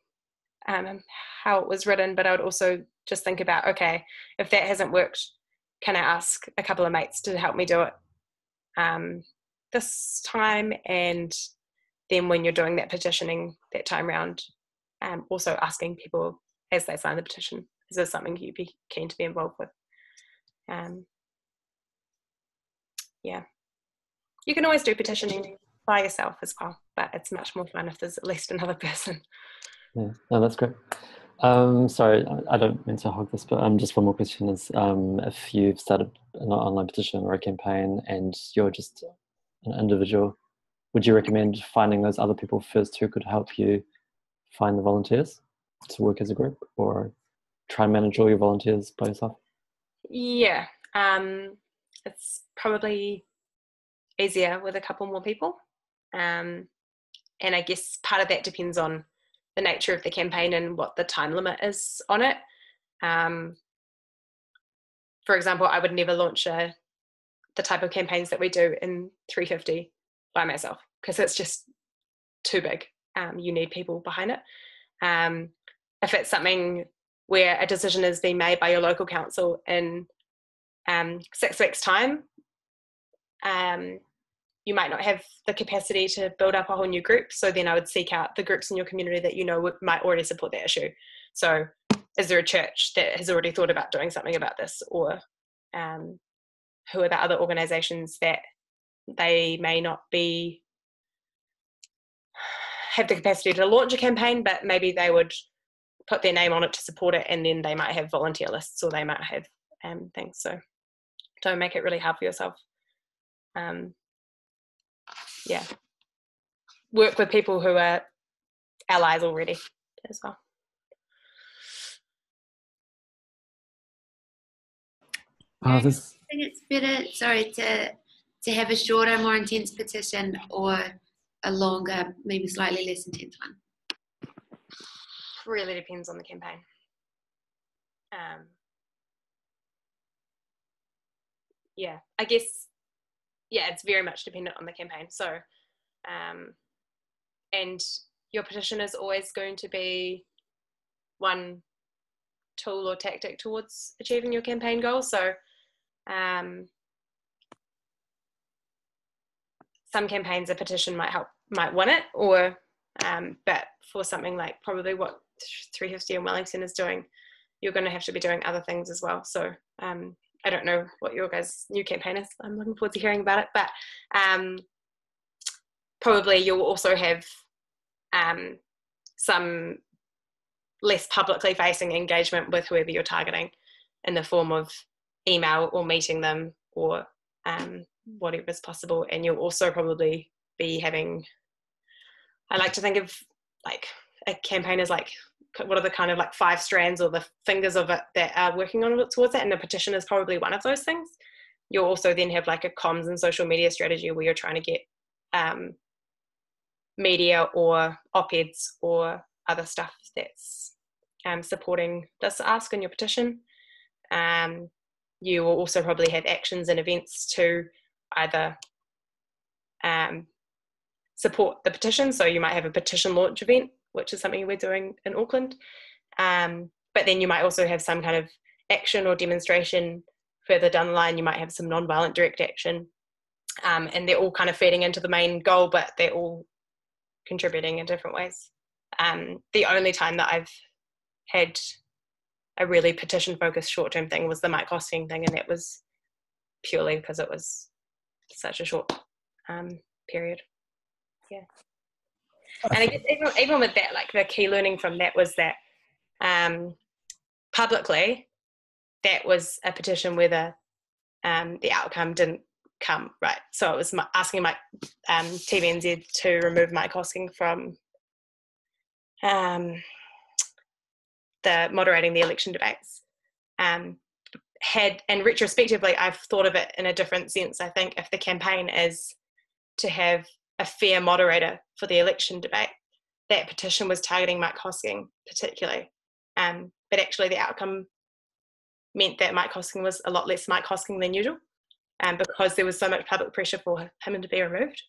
Speaker 1: how it was written, but I would also just think about, okay, if that hasn't worked, can I ask a couple of mates to help me do it? this time, and then when you're doing that petitioning that time round, also asking people as they sign the petition, is this something you'd be keen to be involved with? Yeah, you can always do petitioning by yourself as well, but it's much more fun if there's at least another person.
Speaker 3: Yeah, no, that's great. Sorry, I don't mean to hog this, but just one more question is, if you've started an online petition or a campaign and you're just an individual, would you recommend finding those other people first who could help you find the volunteers to work as a group, or try and manage all your volunteers by yourself?
Speaker 1: Yeah, it's probably easier with a couple more people. And I guess part of that depends on the nature of the campaign and what the time limit is on it. For example, I would never launch the type of campaigns that we do in 350 by myself, because it's just too big. You need people behind it. If it's something where a decision is being made by your local council in 6 weeks' time, you might not have the capacity to build up a whole new group. So then I would seek out the groups in your community that you know might already support that issue. So is there a church that has already thought about doing something about this? Or who are the other organisations that they may not have the capacity to launch a campaign, but maybe they would put their name on it to support it, and then they might have volunteer lists, or they might have things. So don't make it really hard for yourself. Yeah, work with people who are allies already as well.
Speaker 6: I think it's better, to have a shorter, more intense petition, or a longer, maybe slightly less intense one.
Speaker 1: Really depends on the campaign. Yeah, I guess, yeah, it's very much dependent on the campaign. So, and your petition is always going to be one tool or tactic towards achieving your campaign goal. So, some campaigns, a petition might win it, or but for something like probably what 350 in Wellington is doing, you're going to have to be doing other things as well. So I don't know what your guys' new campaign is. I'm looking forward to hearing about it, but probably you'll also have some less publicly facing engagement with whoever you're targeting in the form of email or meeting them, or whatever is possible. And you'll also probably be having, I like to think of like a campaign as like, what are the kind of like 5 strands or the fingers of it that are working on it towards that, and the petition is probably one of those things. You'll also then have like a comms and social media strategy where you're trying to get media or op-eds or other stuff that's supporting this ask in your petition. You will also probably have actions and events to either support the petition. So you might have a petition launch event, which is something we're doing in Auckland. But then you might also have some kind of action or demonstration further down the line. You might have some non-violent direct action. And they're all kind of feeding into the main goal, but they're all contributing in different ways. The only time that I've had a really petition-focused short-term thing was the Mike Hosking thing, and that was purely because it was such a short period. Yeah. And I guess even with that, like the key learning from that was that publicly, that was a petition where the outcome didn't come, right? So it was asking TVNZ to remove Mike Hosking from the moderating the election debates. And retrospectively, I've thought of it in a different sense. I think if the campaign is to have a fair moderator for the election debate, that petition was targeting Mike Hosking particularly. But actually the outcome meant that Mike Hosking was a lot less Mike Hosking than usual, because there was so much public pressure for him to be removed.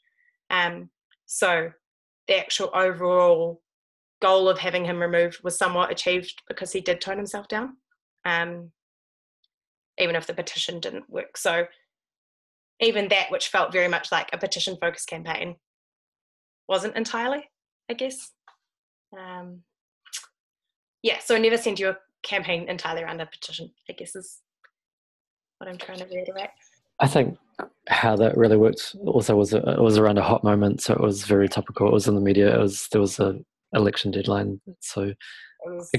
Speaker 1: So the actual overall goal of having him removed was somewhat achieved because he did tone himself down, even if the petition didn't work. So even that, which felt very much like a petition focused campaign, wasn't entirely, I guess. Yeah, so never send your campaign entirely around a petition, I guess is what I'm trying to reiterate.
Speaker 3: I think how that really worked also was it was around a hot moment, so it was very topical. It was in the media. There was a election deadline, so
Speaker 1: it was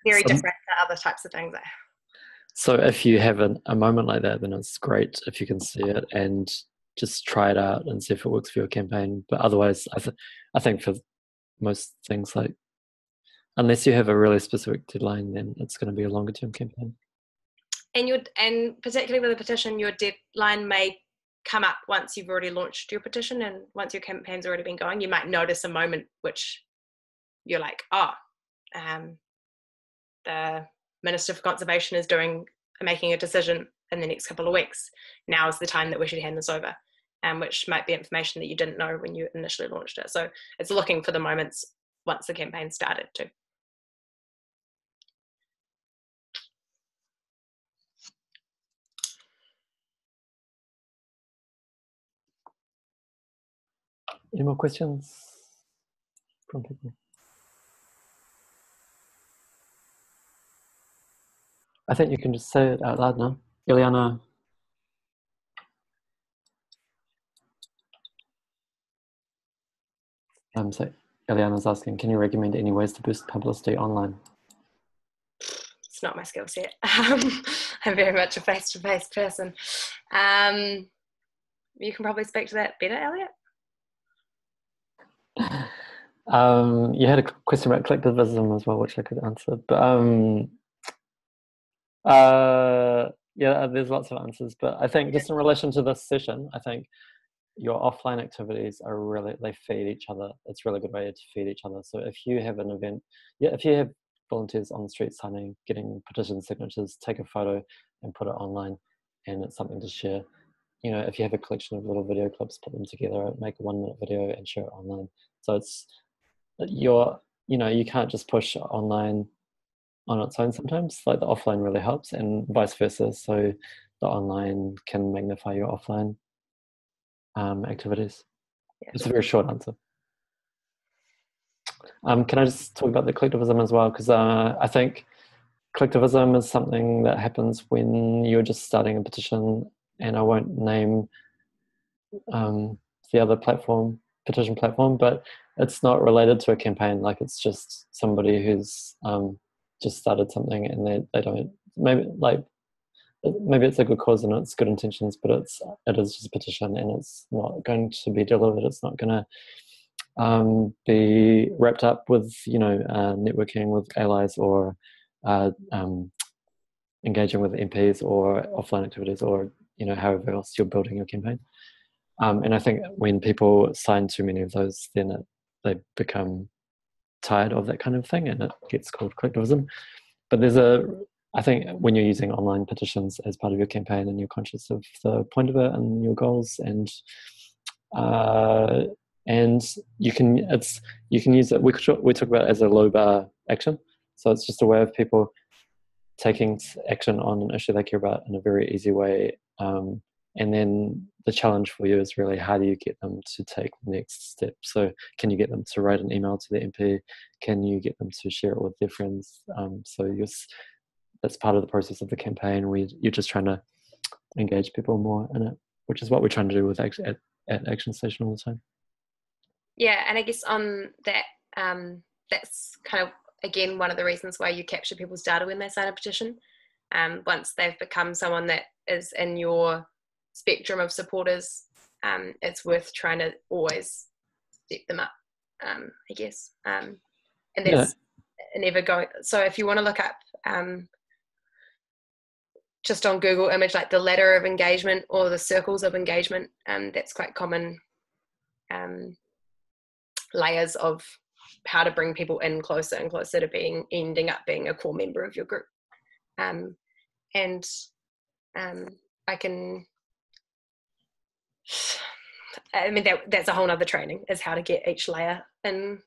Speaker 1: very different to other types of things.
Speaker 3: So if you have a moment like that, then it's great if you can see it and just try it out and see if it works for your campaign. But otherwise, I think for most things, like unless you have a really specific deadline, then it's going to be a longer term campaign.
Speaker 1: And particularly with a petition, your deadline may come up once you've already launched your petition, and once your campaign's already been going, you might notice a moment which you're like, the Minister for Conservation is making a decision in the next couple of weeks. Now is the time that we should hand this over, which might be information that you didn't know when you initially launched it. So it's looking for the moments once the campaign started too.
Speaker 3: Any more questions from people? I think you can just say it out loud now. Ileana. So Ileana's asking, can you recommend any ways to boost publicity online?
Speaker 1: It's not my skill set. I'm very much a face-to-face person. You can probably speak to that better, Elliot.
Speaker 3: You had a question about collectivism as well, which I could answer. But yeah, there's lots of answers. But I think just in relation to this session, I think your offline activities they feed each other. It's a really good way to feed each other. So if you have an event, if you have volunteers on the street signing, getting petition signatures, take a photo and put it online, and it's something to share. If you have a collection of little video clips, put them together, make a 1-minute video and share it online. So it's you can't just push online on its own sometimes. Like the offline really helps, and vice versa. So the online can magnify your offline activities. Yeah. It's a very short answer. Can I just talk about the collectivism as well? Because I think collectivism is something that happens when you're just starting a petition, and I won't name the other petition platform, but it's not related to a campaign. Like it's just somebody who's just started something, and they don't, maybe it's a good cause and it's good intentions, but it is just a petition, and it's not going to be delivered. It's not going to be wrapped up with networking with allies or engaging with MPs or offline activities or however else you're building your campaign. And I think when people sign too many of those, then they become tired of that kind of thing, and it gets called collectivism. But I think when you're using online petitions as part of your campaign and you're conscious of the point of it and your goals, and you can use it. We talk about it as a low bar action. So it's just a way of people taking action on an issue they care about in a very easy way. And then the challenge for you is really, how do you get them to take the next step? So can you get them to write an email to the MP? Can you get them to share it with their friends? That's part of the process of the campaign. You're just trying to engage people more in it, which is what we're trying to do with at Action Station all the time.
Speaker 1: Yeah, and I guess on that, that's kind of, again, one of the reasons why you capture people's data when they sign a petition. Once they've become someone that is in your spectrum of supporters, it's worth trying to always set them up, I guess. And that's never going. So if you want to look up just on Google image, like the ladder of engagement or the circles of engagement, that's quite common layers of how to bring people in closer and closer to ending up being a core member of your group. That's a whole nother training, is how to get each layer in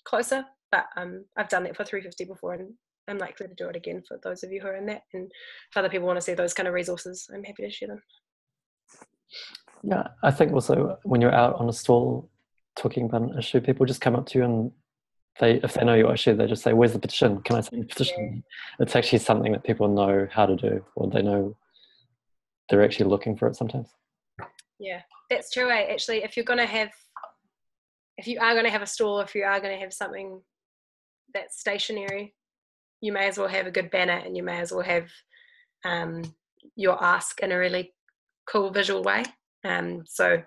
Speaker 1: closer. But I've done that for 350 before, and I'm likely to do it again for those of you who are in that. And if other people want to see those kind of resources, I'm happy to share them.
Speaker 3: Yeah, I think also when you're out on a stall talking about an issue, people just come up to you and if they know your issue, they just say, "Where's the petition? Can I sign the petition?" Yeah. It's actually something that people know how to do, or they know they're actually looking for it sometimes.
Speaker 1: Yeah, that's true. Actually, if you are going to have a stall, if you are going to have something that's stationary, you may as well have a good banner, and you may as well have your ask in a really cool visual way. So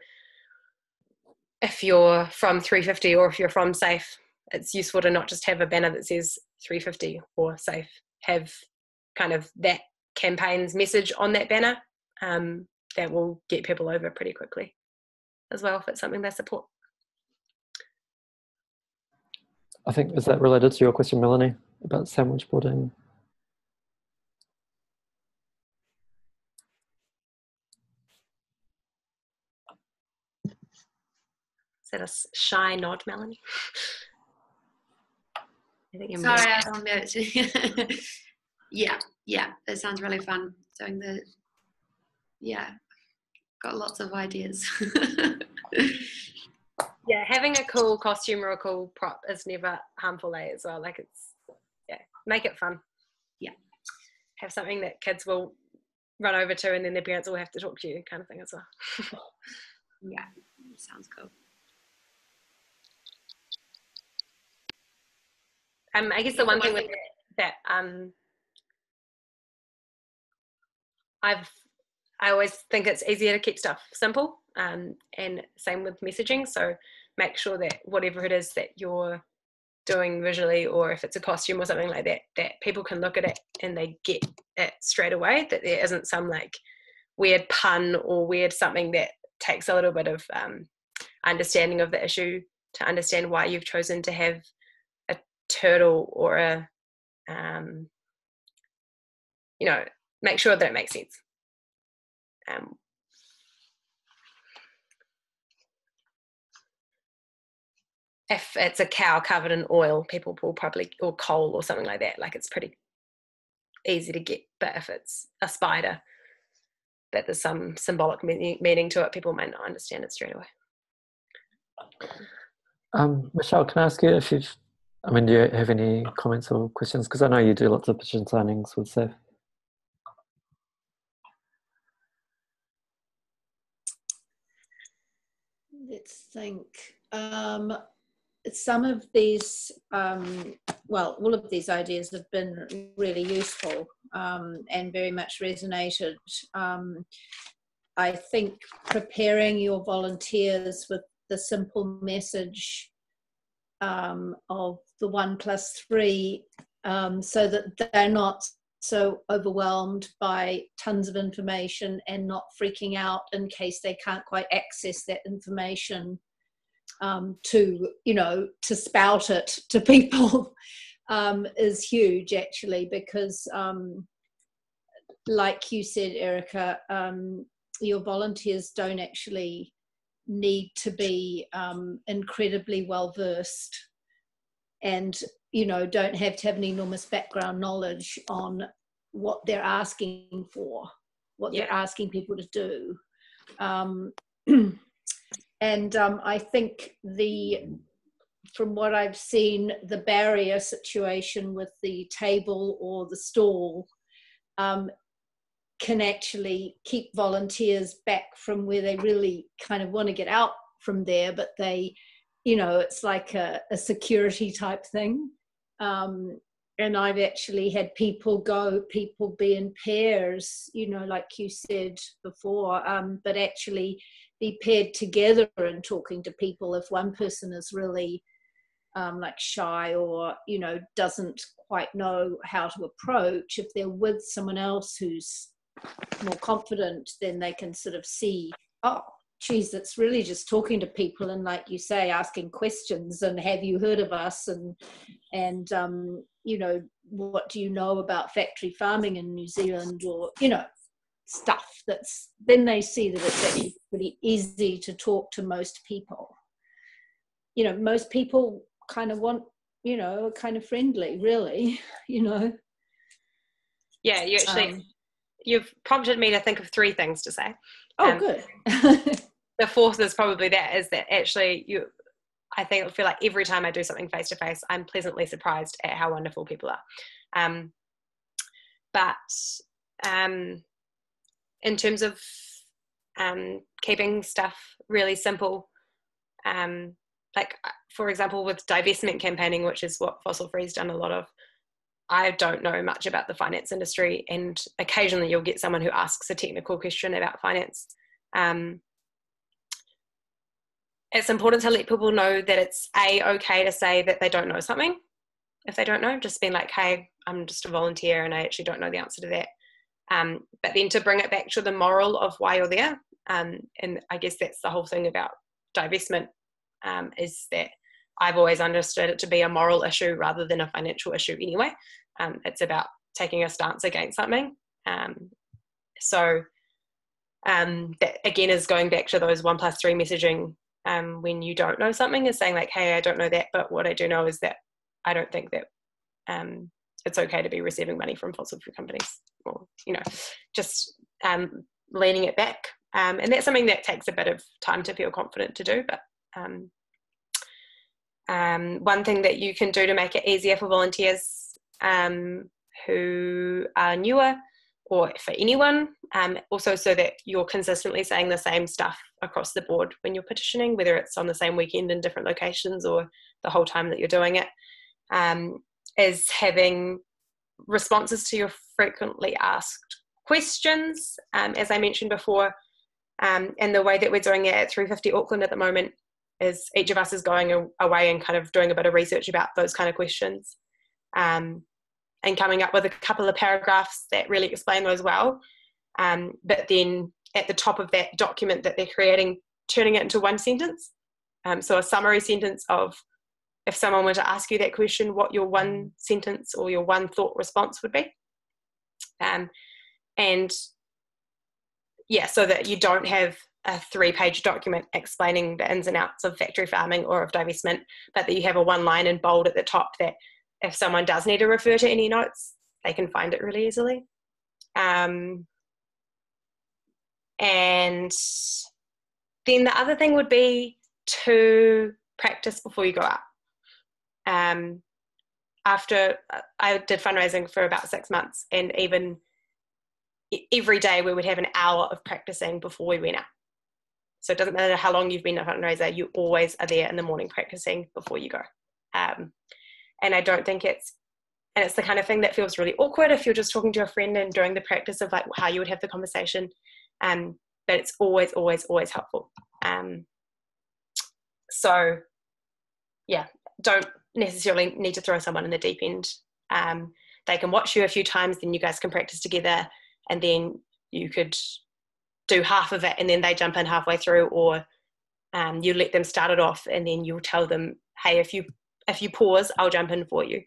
Speaker 1: if you're from 350 or if you're from SAFE, it's useful to not just have a banner that says 350 or SAFE, have kind of that campaign's message on that banner. That will get people over pretty quickly as well if it's something they support.
Speaker 3: I think, is that related to your question, Melanie, about sandwich boarding?
Speaker 1: Is that a shy nod, Melanie? I think
Speaker 6: Sorry, I was on mute. Yeah, that sounds really fun. Doing got lots of ideas.
Speaker 1: Yeah, having a cool costume or a cool prop is never harmful as well. Like make it fun.
Speaker 6: Yeah.
Speaker 1: Have something that kids will run over to and then their parents will have to talk to you kind of thing as well.
Speaker 6: Yeah, sounds cool.
Speaker 1: I guess the one thing with that I always think it's easier to keep stuff simple, and same with messaging. So make sure that whatever it is that you're doing visually, or if it's a costume or something like that, that people can look at it and they get it straight away, that there isn't some like weird pun or weird something that takes a little bit of understanding of the issue to understand why you've chosen to have a turtle or a make sure that it makes sense. If it's a cow covered in oil, people will probably, or coal or something like that, like it's pretty easy to get. But if it's a spider, that there's some symbolic meaning to it, people might not understand it straight away.
Speaker 3: Michelle, can I ask you do you have any comments or questions? Because I know you do lots of petition signings with SAFE.
Speaker 4: Let's think. Some of these, all of these ideas have been really useful and very much resonated. I think preparing your volunteers with the simple message of the 1+3 so that they're not so overwhelmed by tons of information and not freaking out in case they can't quite access that information to spout it to people is huge actually, because like you said, Erica, your volunteers don't actually need to be incredibly well versed and don't have to have an enormous background knowledge on what they're asking for, what they're asking people to do. And I think from what I've seen, the barrier situation with the table or the stall can actually keep volunteers back from where they really kind of want to get out from there, but they, it's like a security type thing. And I've actually had people be in pairs, like you said before, but actually be paired together and talking to people if one person is really like shy or, doesn't quite know how to approach. If they're with someone else who's more confident, then they can sort of see, oh, geez, it's really just talking to people and, like you say, asking questions and have you heard of us and what do you know about factory farming in New Zealand, or stuff that's, then they see that it's actually pretty easy to talk to most people. Most people kind of want, kind of friendly, really,
Speaker 1: Yeah, you actually, you've prompted me to think of 3 things to say.
Speaker 4: Oh, good.
Speaker 1: The fourth is probably is that actually I feel like every time I do something face to face, I'm pleasantly surprised at how wonderful people are. But in terms of keeping stuff really simple, like for example with divestment campaigning, which is what Fossil Free's done a lot of, I don't know much about the finance industry, and occasionally you'll get someone who asks a technical question about finance. It's important to let people know that it's okay to say that they don't know something. If they don't know, just being like, hey, I'm just a volunteer and I actually don't know the answer to that. But then to bring it back to the moral of why you're there, and I guess that's the whole thing about divestment, is that I've always understood it to be a moral issue rather than a financial issue anyway. It's about taking a stance against something. So that again is going back to those 1+3 messaging. When you don't know something, is saying like, hey, I don't know that, but what I do know is that I don't think that it's okay to be receiving money from fossil fuel companies, or just leaning it back. And that's something that takes a bit of time to feel confident to do, but one thing that you can do to make it easier for volunteers who are newer, or for anyone, also so that you're consistently saying the same stuff across the board when you're petitioning, whether it's on the same weekend in different locations or the whole time that you're doing it, is having responses to your frequently asked questions. As I mentioned before, and the way that we're doing it at 350 Auckland at the moment is each of us is going away and kind of doing a bit of research about those kind of questions, and coming up with a couple of paragraphs that really explain those well. But then at the top of that document that they're creating, turning it into one sentence. So a summary sentence of, if someone were to ask you that question, what your one sentence or your one thought response would be. And yeah, so that you don't have a 3-page document explaining the ins and outs of factory farming or of divestment, but that you have a one line in bold at the top that if someone does need to refer to any notes, they can find it really easily. And then the other thing would be to practice before you go out. After I did fundraising for about 6 months, and even every day we would have an hour of practicing before we went out. So it doesn't matter how long you've been a fundraiser, you always are there in the morning practicing before you go. And I don't think it's the kind of thing that feels really awkward if you're just talking to a friend and doing the practice of like how you would have the conversation. But it's always, always, always helpful. So yeah, don't necessarily need to throw someone in the deep end. They can watch you a few times, then you guys can practice together, and then you could do half of it and then they jump in halfway through, or you let them start it off and then you'll tell them, hey, if you pause, I'll jump in for you.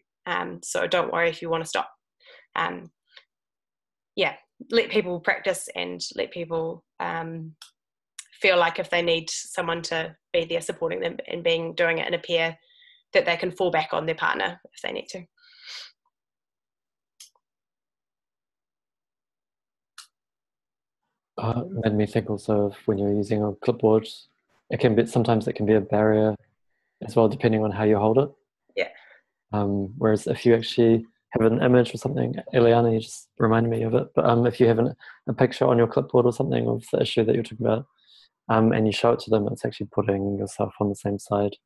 Speaker 1: So don't worry if you want to stop. Yeah, let people practice and let people feel like if they need someone to be there supporting them and doing it in a pair, that they can fall back on their partner if they need to.
Speaker 3: Made me think also of when you're using a clipboard, sometimes it can be a barrier as well, depending on how you hold it.
Speaker 1: Yeah.
Speaker 3: Whereas if you actually have an image or something, Eliana, you just reminded me of it, but if you have a picture on your clipboard or something of the issue that you're talking about, and you show it to them, it's actually putting yourself on the same side.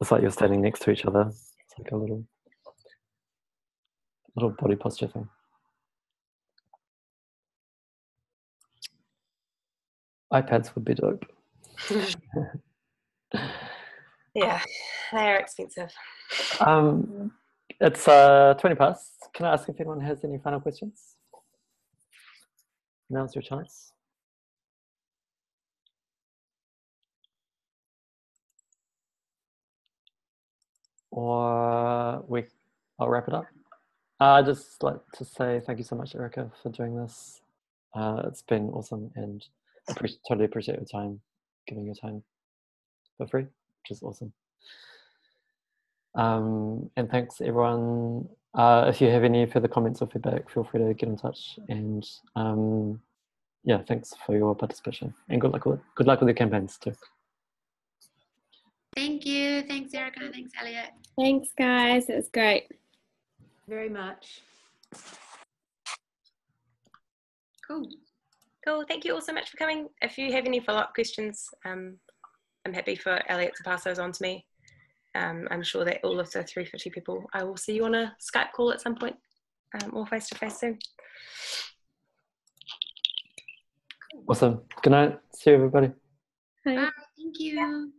Speaker 3: It's like you're standing next to each other. It's like a little body posture thing. iPads would be dope.
Speaker 1: Yeah, they're expensive.
Speaker 3: It's 20 past. Can I ask if anyone has any final questions? Now's your chance. Or I'll wrap it up. I'd just like to say thank you so much, Erica, for doing this. It's been awesome, and totally appreciate your time, giving your time for free, which is awesome. And thanks everyone. If you have any further comments or feedback, feel free to get in touch. And yeah, thanks for your participation, and good luck with your campaigns too.
Speaker 6: Thank you. Thanks, Erica. Thanks, Elliot.
Speaker 7: Thanks, guys. It was great.
Speaker 4: Very much.
Speaker 6: Cool.
Speaker 1: Cool. Thank you all so much for coming. If you have any follow-up questions, I'm happy for Elliot to pass those on to me. I'm sure that all of the 350 people, I will see you on a Skype call at some point, or face-to-face soon.
Speaker 3: Awesome. Good night. See you, everybody.
Speaker 7: Bye.
Speaker 6: Bye. Thank you.